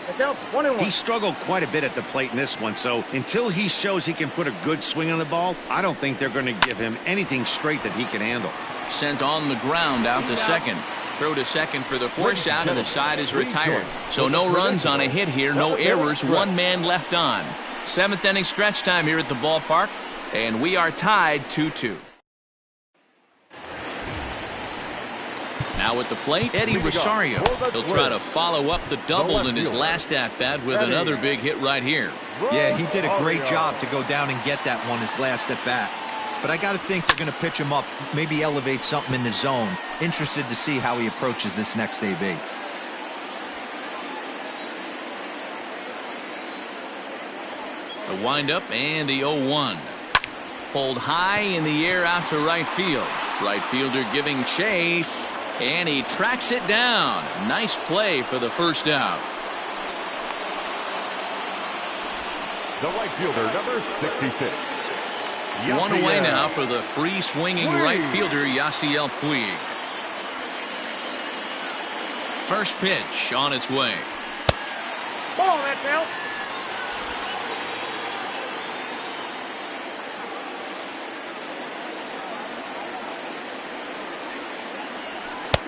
Speaker 2: He struggled quite a bit at the plate in this one, so until he shows he can put a good swing on the ball, I don't think they're going to give him anything straight that he can handle.
Speaker 1: Sent on the ground out to second. Throw to second for the force out, and the side is retired. So no runs on a hit here, no errors, one man left on. 7th inning stretch time here at the ballpark, and we are tied 2-2. Now at the plate, Eddie Rosario. He'll try to follow up the double in his last at-bat with another big hit right here.
Speaker 3: Yeah, he did a great job to go down and get that one his last at-bat. But I got to think they're going to pitch him up, maybe elevate something in the zone. Interested to see how he approaches this next AB.
Speaker 1: The windup and the 0-1. Pulled high in the air out to right field. Right fielder giving chase, and he tracks it down. Nice play for the first out.
Speaker 4: The right fielder, number 66.
Speaker 1: One away now for the free swinging right fielder Yasiel Puig. First pitch on its way.
Speaker 5: Ball, that's out.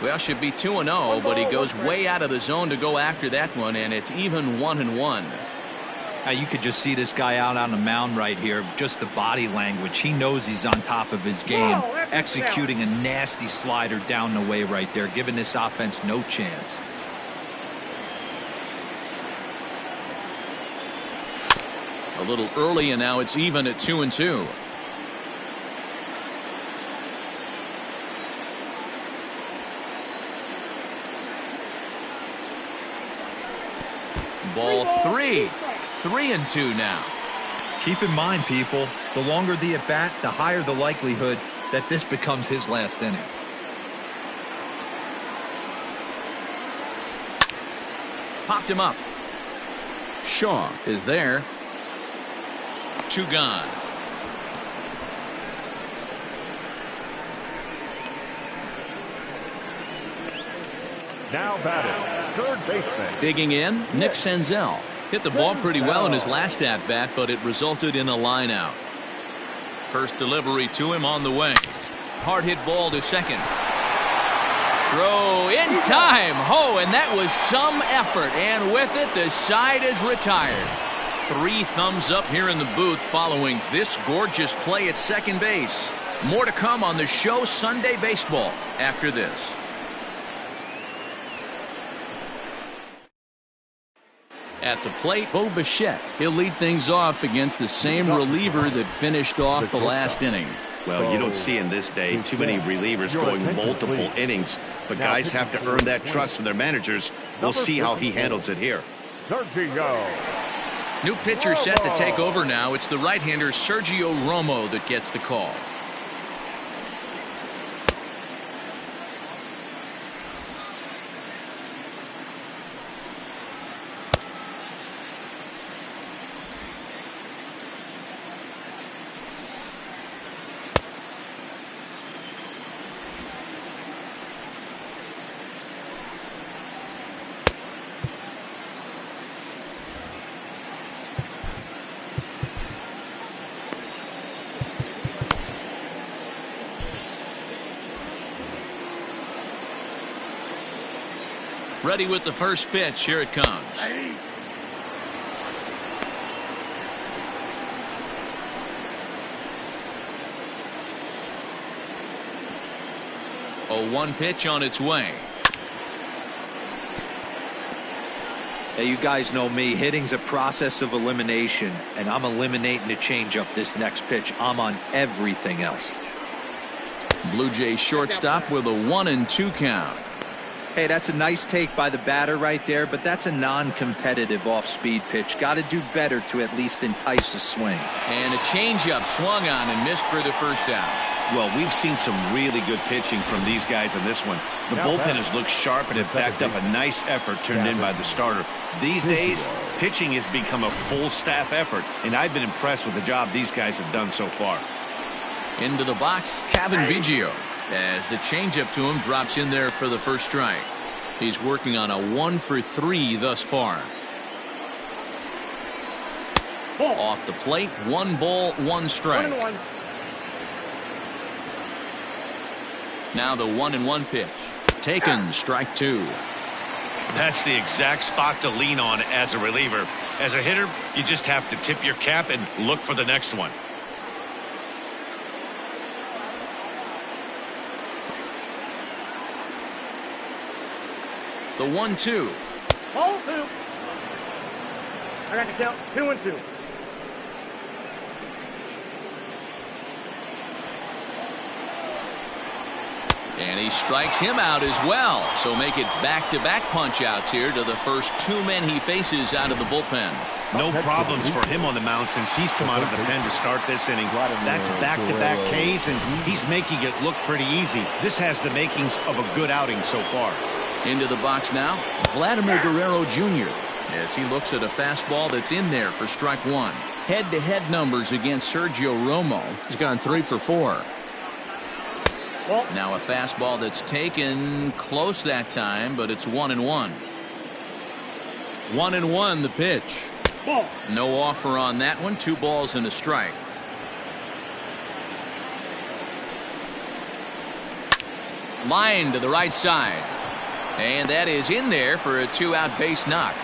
Speaker 1: Well, should be 2-0, but he goes way out of the zone to go after that one, and it's even 1-1.
Speaker 3: You could just see this guy out on the mound right here. Just the body language. He knows he's on top of his game. Executing a nasty slider down the way right there, giving this offense no chance.
Speaker 1: A little early, and now it's even at 2-2. Ball 3. 3-2 now.
Speaker 3: Keep in mind, people, the longer the at-bat, the higher the likelihood that this becomes his last inning.
Speaker 1: Popped him up. Shaw is there. 2 gone.
Speaker 4: Now batting, third baseman.
Speaker 1: Digging in, Nick Senzel. Hit the ball pretty well in his last at-bat, but it resulted in a line out. First delivery to him on the way. Hard hit ball to second. Throw in time. Oh, and that was some effort. And with it, the side is retired. 3 thumbs up here in the booth following this gorgeous play at second base. More to come on the show Sunday Baseball after this. At the plate, Bo Bichette. He'll lead things off against the same reliever that finished off the last inning.
Speaker 2: Well, you don't see in this day too many relievers going multiple innings, but guys have to earn that trust from their managers. We'll see how he handles it here.
Speaker 1: New pitcher set to take over now. It's the right-hander Sergio Romo that gets the call. Ready with the first pitch. Here it comes. 0-1 pitch on its way.
Speaker 3: Hey, you guys know me. Hitting's a process of elimination, and I'm eliminating the changeup this next pitch. I'm on everything else.
Speaker 1: Blue Jays shortstop with a 1-2 count.
Speaker 3: Hey, that's a nice take by the batter right there, but that's a non-competitive off-speed pitch. Got to do better to at least entice a swing.
Speaker 1: And a changeup swung on and missed for the first out.
Speaker 2: Well, we've seen some really good pitching from these guys in this one. The bullpen has looked sharp and have backed up a nice effort turned in by the starter. These days, pitching has become a full staff effort, and I've been impressed with the job these guys have done so far.
Speaker 1: Into the box, Kevin Biggio, as the changeup to him drops in there for the first strike. He's working on a 1-for-3 thus far. Off the plate, 1 ball, 1 strike. Now the 1-1 pitch. Taken, strike 2.
Speaker 2: That's the exact spot to lean on as a reliever. As a hitter, you just have to tip your cap and look for the next one.
Speaker 1: The 1-2.
Speaker 5: Ball 2. I got to count 2-2.
Speaker 1: And he strikes him out as well. So make it back-to-back punch-outs here to the first 2 men he faces out of the bullpen.
Speaker 2: No problems for him on the mound since he's come out of the pen to start this inning. That's back-to-back Ks, and he's making it look pretty easy. This has the makings of a good outing so far.
Speaker 1: Into the box now, Vladimir Guerrero Jr. as he looks at a fastball that's in there for strike 1. Head-to-head numbers against Sergio Romo. He's gone 3 for 4. Now a fastball that's taken close that time, but it's 1-1. 1-1 the pitch. No offer on that one. 2 balls and a strike. Line to the right side. And that is in there for a 2-out base knock.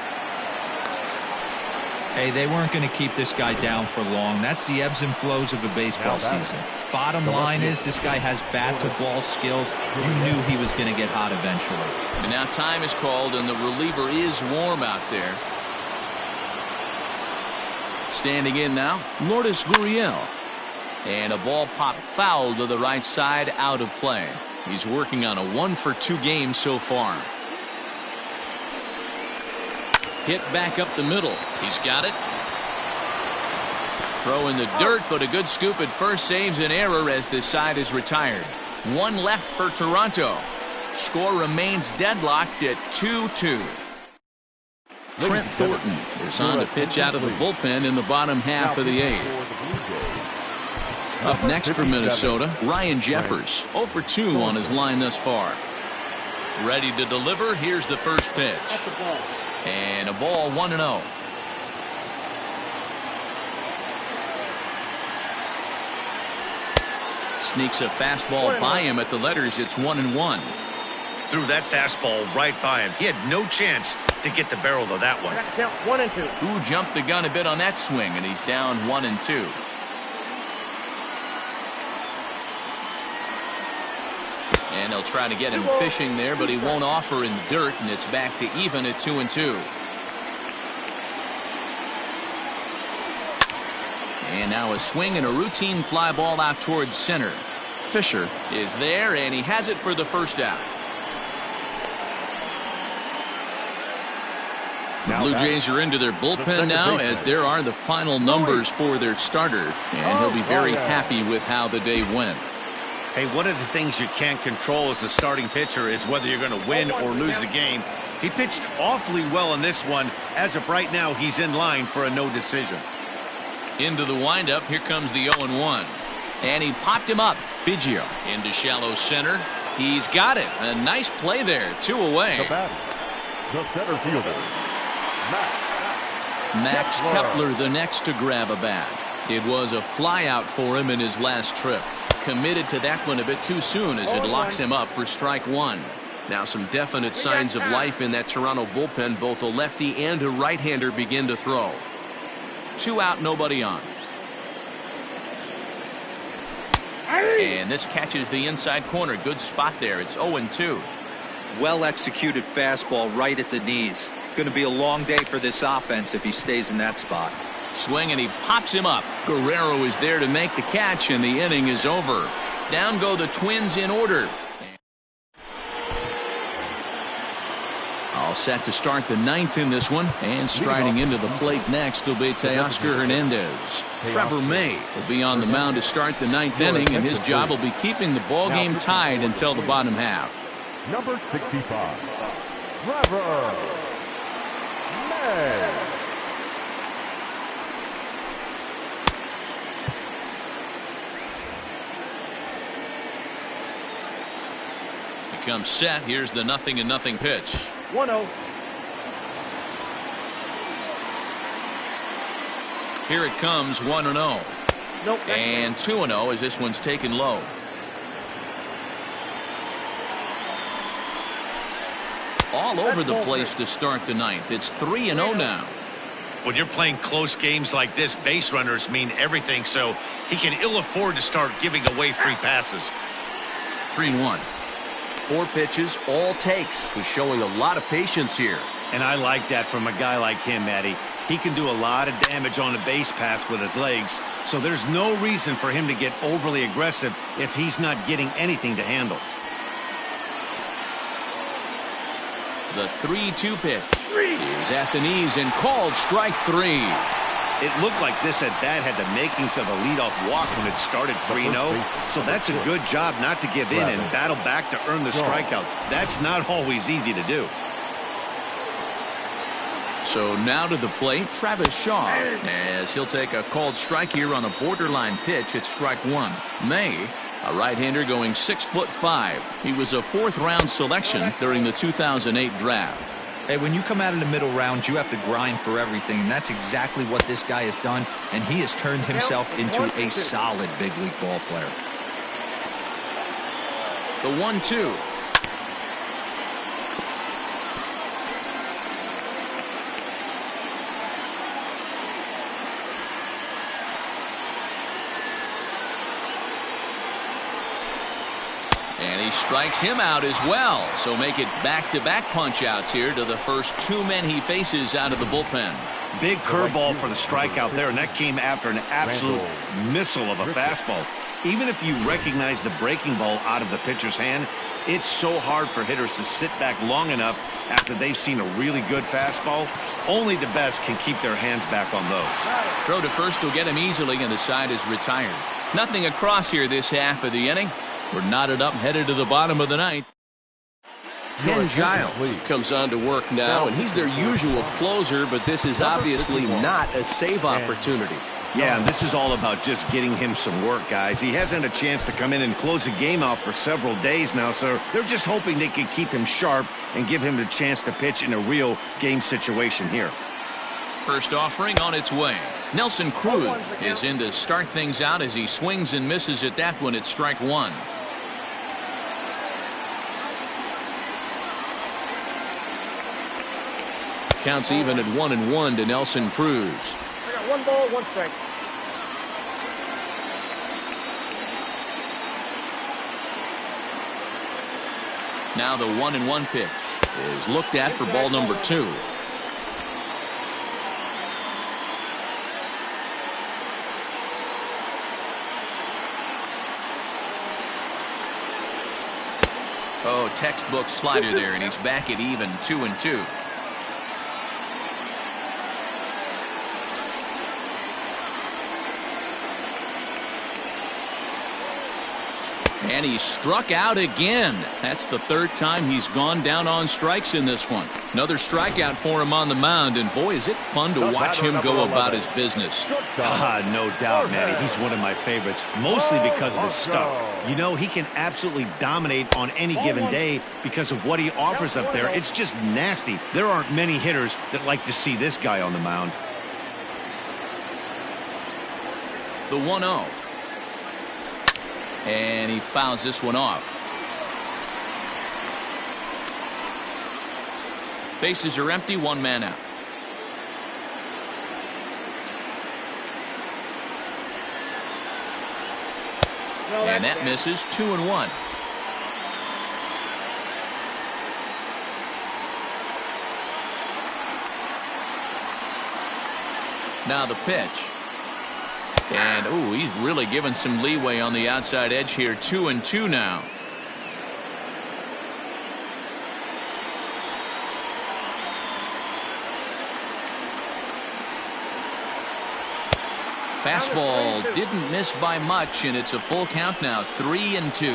Speaker 3: Hey, they weren't going to keep this guy down for long. That's the ebbs and flows of a baseball season. Bottom line is this guy has bat-to-ball skills. You knew he was going to get hot eventually.
Speaker 1: And now time is called, and the reliever is warm out there. Standing in now, Lourdes Gurriel. And a ball popped foul to the right side, out of play. He's working on a 1-for-2 game so far. Hit back up the middle. He's got it. Throw in the dirt, but a good scoop at first saves an error as this side is retired. 1 left for Toronto. Score remains deadlocked at 2-2. Trent Thornton is on to pitch out of the bullpen in the bottom half of the 8th. Up next for Minnesota, Ryan Jeffers, 0 for 2 on his line thus far. Ready to deliver. Here's the first pitch. And a ball, 1-0. Sneaks a fastball by him at the letters. It's 1-1.
Speaker 2: Threw that fastball right by him. He had no chance to get the barrel of that one.
Speaker 5: 1-2.
Speaker 1: Who jumped the gun a bit on that swing, and he's down 1-2. And they'll try to get him fishing there, but he won't offer in the dirt, and it's back to even at 2-2. And now a swing and a routine fly ball out towards center. Fisher is there, and he has it for the first out. The Blue Jays are into their bullpen now, as there are the final numbers for their starter, and he'll be very happy with how the day went.
Speaker 2: Hey, one of the things you can't control as a starting pitcher is whether you're going to win or lose the game. He pitched awfully well in this one. As of right now, he's in line for a no decision.
Speaker 1: Into the windup, here comes the 0-1. And he popped him up. Biggio into shallow center. He's got it. A nice play there. 2 away.
Speaker 4: The center fielder,
Speaker 1: Max Kepler the next to grab a bat. It was a fly out for him in his last trip. Committed to that one a bit too soon as it locks him up for strike 1. Now some definite signs of life in that Toronto bullpen. Both a lefty and a right-hander begin to throw. 2 out, nobody on. And this catches the inside corner. Good spot there. It's 0-2.
Speaker 3: Well executed fastball right at the knees. Going to be a long day for this offense if he stays in that spot.
Speaker 1: Swing, and he pops him up. Guerrero is there to make the catch, and the inning is over. Down go the Twins in order. All set to start the 9th in this one, and striding into the plate next will be Teoscar Hernandez. Trevor May will be on the mound to start the 9th inning, and his job will be keeping the ball game tied until the bottom half.
Speaker 4: Number 65, Trevor May.
Speaker 1: He comes set. Here's the 0-0 pitch.
Speaker 5: 1-0.
Speaker 1: Here it comes, 1-0.
Speaker 5: Nope.
Speaker 1: And 2-0 as this one's taken low. All over the place to start the 9th. It's 3-0 now.
Speaker 2: When you're playing close games like this, base runners mean everything, so he can ill afford to start giving away free passes.
Speaker 1: 3-1. 4 pitches, all takes. He's showing a lot of patience here.
Speaker 2: And I like that from a guy like him, Matty. He can do a lot of damage on a base pass with his legs, so there's no reason for him to get overly aggressive if he's not getting anything to handle.
Speaker 1: The 3-2 pitch is at the knees and called strike 3.
Speaker 2: It looked like this at bat had the makings of a leadoff walk when it started 3-0, so that's a good job not to give in and battle back to earn the strikeout. That's not always easy to do.
Speaker 1: So now to the plate, Travis Shaw, as he'll take a called strike here on a borderline pitch at strike 1. May, a right-hander going 6'5". He was a 4th-round selection during the 2008 draft.
Speaker 3: Hey, when you come out of the middle round, you have to grind for everything, and that's exactly what this guy has done, and he has turned himself into a solid big league ball player.
Speaker 1: The 1-2. And he strikes him out as well. So make it back-to-back punch-outs here to the first 2 men he faces out of the bullpen.
Speaker 2: Big curveball for the strikeout there, and that came after an absolute missile of a fastball. Even if you recognize the breaking ball out of the pitcher's hand, it's so hard for hitters to sit back long enough after they've seen a really good fastball. Only the best can keep their hands back on those.
Speaker 1: Throw to first will get him easily, and the side is retired. Nothing across here this half of the inning. We're knotted up, headed to the bottom of the 9th. Ken Giles comes on to work now, and he's their usual closer, but this is obviously not a save opportunity.
Speaker 2: Yeah, and this is all about just getting him some work, guys. He hasn't had a chance to come in and close the game out for several days now, so they're just hoping they can keep him sharp and give him the chance to pitch in a real game situation here.
Speaker 1: First offering on its way. Nelson Cruz is in to start things out as he swings and misses at that one at strike 1. Counts even at 1-1 to Nelson Cruz.
Speaker 5: I got 1 ball, 1 strike.
Speaker 1: Now the 1-1 pitch is looked at for ball number 2. Oh, textbook slider there, and he's back at even 2-2. And he struck out again. That's the 3rd time he's gone down on strikes in this one. Another strikeout for him on the mound, and boy, is it fun to watch him go about his business.
Speaker 2: No doubt, Matty. He's one of my favorites, mostly because of his stuff. You know, he can absolutely dominate on any given day because of what he offers up there. It's just nasty. There aren't many hitters that like to see this guy on the mound.
Speaker 1: The 1-0. And he fouls this one off. Bases are empty, one man out. And that misses. 2-1. Now the pitch. And, ooh, he's really given some leeway on the outside edge here. 2-2 now. Fastball didn't miss by much, and it's a full count now. 3-2.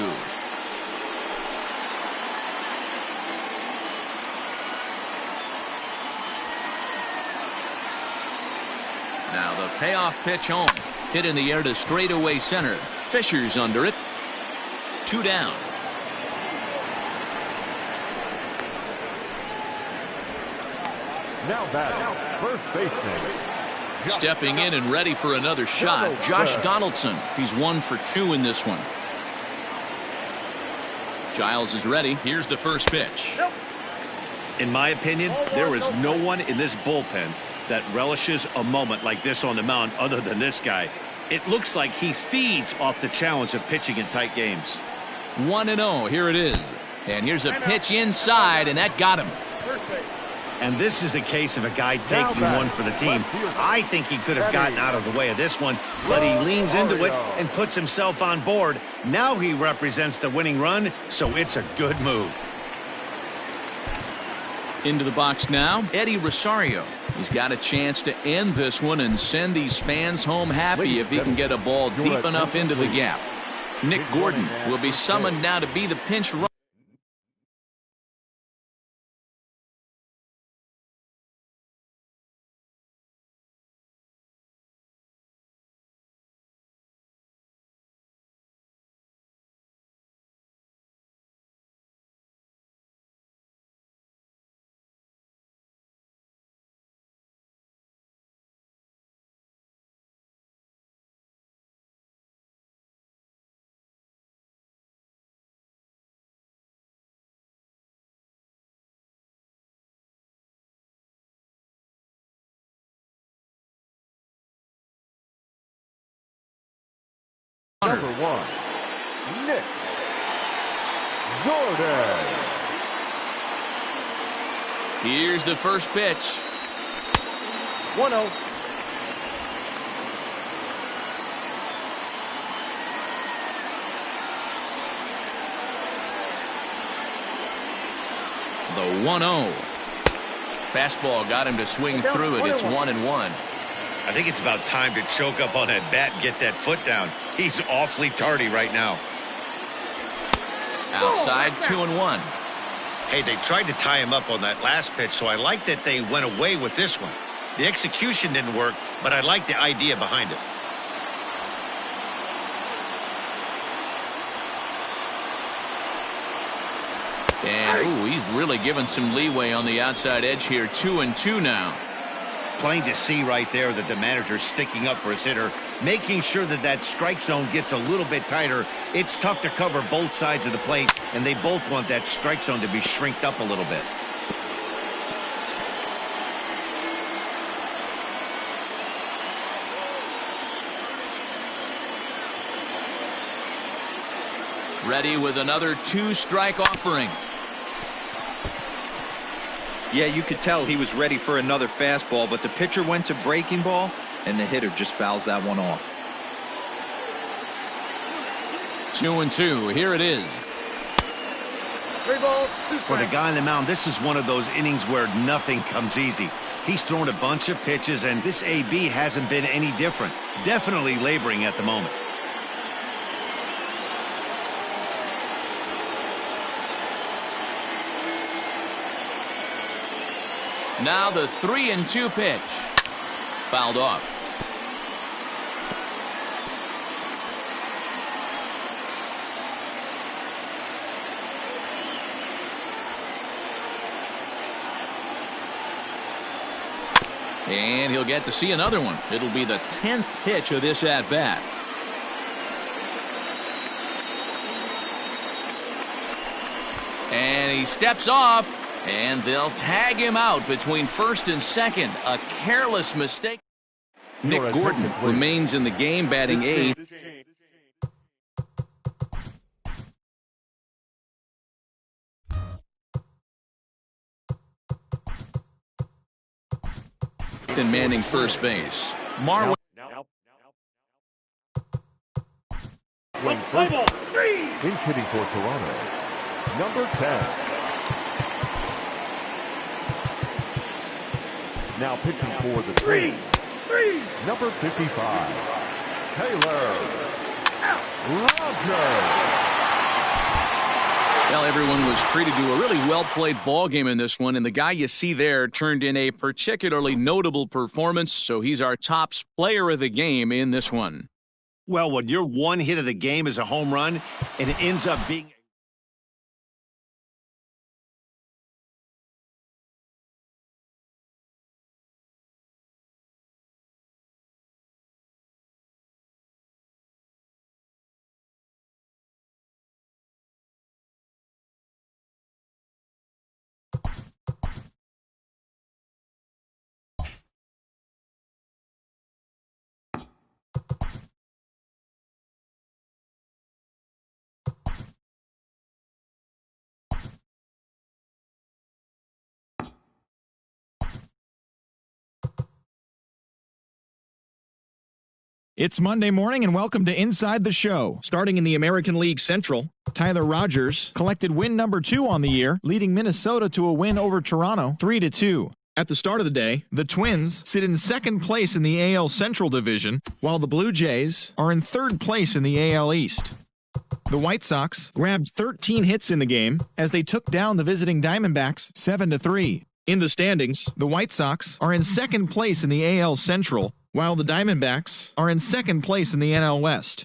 Speaker 1: Now the payoff pitch home. Hit in the air to straightaway center. Fisher's under it. 2 down.
Speaker 4: Now batting, first baseman.
Speaker 1: Stepping in and ready for another shot, Josh Donaldson. He's 1 for 2 in this one. Giles is ready. Here's the first pitch.
Speaker 2: In my opinion, there is no one in this bullpen that relishes a moment like this on the mound other than this guy. It looks like he feeds off the challenge of pitching in tight games.
Speaker 1: 1-0. Here it is. And here's a pitch inside, and that got him.
Speaker 2: And this is a case of a guy taking one for the team. I think he could have gotten out of the way of this one, but he leans into it and puts himself on board. Now he represents the winning run, so it's a good move.
Speaker 1: Into the box now, Eddie Rosario. He's got a chance to end this one and send these fans home happy if he can get a ball deep enough into the gap. Nick Gordon will be summoned now to be the pinch runner.
Speaker 4: Number 1, Nick Gordon.
Speaker 1: Here's the first pitch.
Speaker 5: 1-0.
Speaker 1: The 1-0. Fastball got him to swing through it. It's 1-1.
Speaker 2: I think it's about time to choke up on that bat and get that foot down. He's awfully tardy right now.
Speaker 1: Outside, 2-1.
Speaker 2: Hey, they tried to tie him up on that last pitch, so I like that they went away with this one. The execution didn't work, but I like the idea behind it.
Speaker 1: And, ooh, he's really given some leeway on the outside edge here. 2-2 now.
Speaker 2: Plain to see right there that the manager's sticking up for his hitter, making sure that that strike zone gets a little bit tighter. It's tough to cover both sides of the plate, and they both want that strike zone to be shrinked up a little bit.
Speaker 1: Ready with another 2-strike offering.
Speaker 3: Yeah, you could tell he was ready for another fastball, but the pitcher went to breaking ball, and the hitter just fouls that one off.
Speaker 1: 2-2. Here it is.
Speaker 5: 3 balls, 2 strikes.
Speaker 2: For the guy on the mound, this is one of those innings where nothing comes easy. He's thrown a bunch of pitches, and this AB hasn't been any different. Definitely laboring at the moment.
Speaker 1: Now the 3-2 pitch. Fouled off. And he'll get to see another one. It'll be the 10th pitch of this at-bat. And he steps off. And they'll tag him out between first and second. A careless mistake. Nick Gordon remains in the game, batting eighth. And manning first base. Marwin.
Speaker 4: Swing first. In hitting for Toronto, number 10. Now pitching for the Twins, number 55, Taylor Rogers.
Speaker 1: Well, everyone was treated to a really well-played ball game in this one, and the guy you see there turned in a particularly notable performance, so he's our top player of the game in this one.
Speaker 2: Well, when your one hit of the game is a home run, and it ends up being...
Speaker 7: It's Monday morning and welcome to Inside the Show. Starting in the American League Central, Tyler Rogers collected win number 2 on the year, leading Minnesota to a win over Toronto 3-2. At the start of the day, the Twins sit in second place in the AL Central Division, while the Blue Jays are in third place in the AL East. The White Sox grabbed 13 hits in the game as they took down the visiting Diamondbacks 7-3. In the standings, the White Sox are in second place in the AL Central, while the Diamondbacks are in second place in the NL West.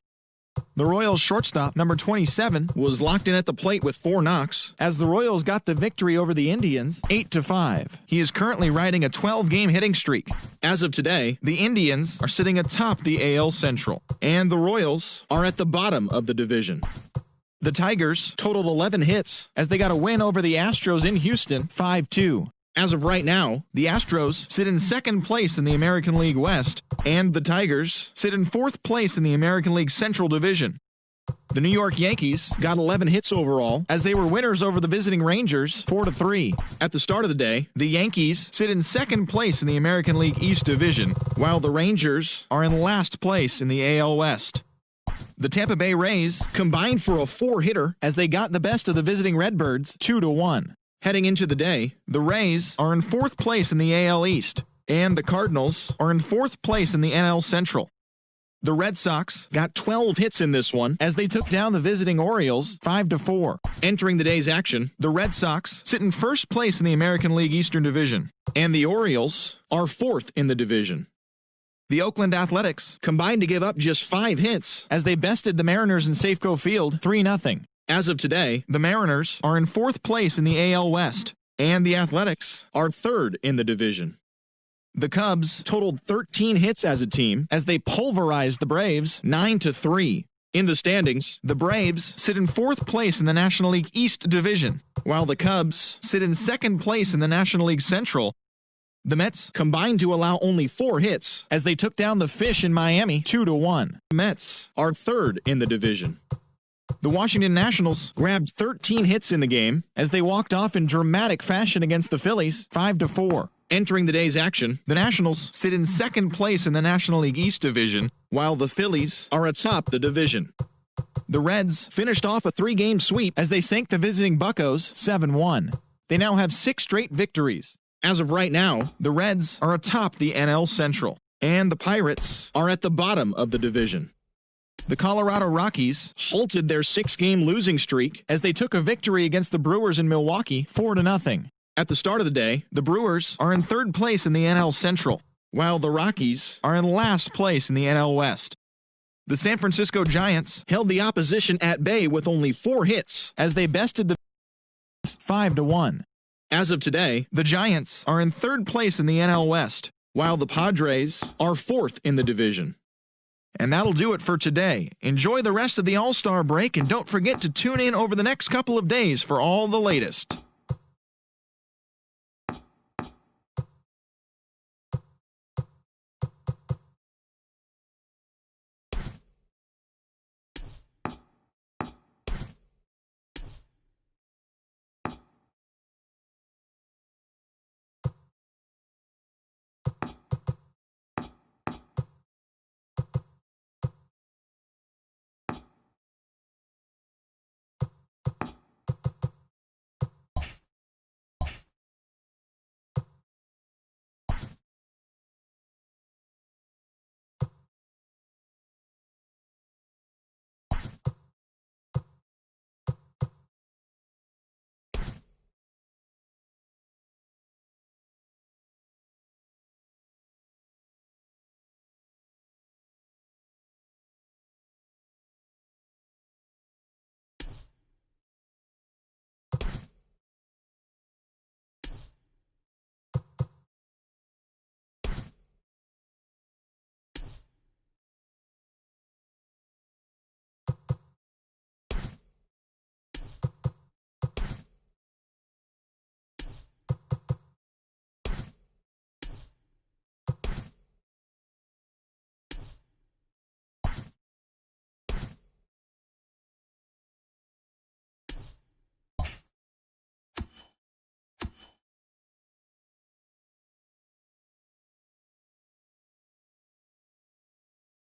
Speaker 7: The Royals shortstop, number 27, was locked in at the plate with 4 knocks as the Royals got the victory over the Indians 8-5. He is currently riding a 12-game hitting streak. As of today, the Indians are sitting atop the AL Central, and the Royals are at the bottom of the division. The Tigers totaled 11 hits as they got a win over the Astros in Houston 5-2. As of right now, the Astros sit in second place in the American League West, and the Tigers sit in fourth place in the American League Central Division. The New York Yankees got 11 hits overall as they were winners over the visiting Rangers 4-3. At the start of the day, the Yankees sit in second place in the American League East Division, while the Rangers are in last place in the AL West. The Tampa Bay Rays combined for a 4-hitter as they got the best of the visiting Redbirds 2-1. Heading into the day, the Rays are in fourth place in the AL East, and the Cardinals are in fourth place in the NL Central. The Red Sox got 12 hits in this one as they took down the visiting Orioles 5-4. Entering the day's action, the Red Sox sit in first place in the American League Eastern Division, and the Orioles are fourth in the division. The Oakland Athletics combined to give up just 5 hits as they bested the Mariners in Safeco Field 3-0. As of today, the Mariners are in fourth place in the AL West, and the Athletics are third in the division. The Cubs totaled 13 hits as a team as they pulverized the Braves 9-3. In the standings, the Braves sit in fourth place in the National League East Division, while the Cubs sit in second place in the National League Central. The Mets combined to allow only 4 hits as they took down the Fish in Miami 2-1. The Mets are third in the division. The Washington Nationals grabbed 13 hits in the game as they walked off in dramatic fashion against the Phillies 5-4. Entering the day's action, the Nationals sit in second place in the National League East Division, while the Phillies are atop the division. The Reds finished off a 3-game sweep as they sank the visiting Buccos 7-1. They now have 6 straight victories. As of right now, the Reds are atop the NL Central, and the Pirates are at the bottom of the division. The Colorado Rockies halted their 6-game losing streak as they took a victory against the Brewers in Milwaukee 4-0. At the start of the day, the Brewers are in third place in the NL Central, while the Rockies are in last place in the NL West. The San Francisco Giants held the opposition at bay with only 4 hits as they bested the 5-1. As of today, the Giants are in third place in the NL West, while the Padres are fourth in the division. And that'll do it for today. Enjoy the rest of the All-Star break and don't forget to tune in over the next couple of days for all the latest.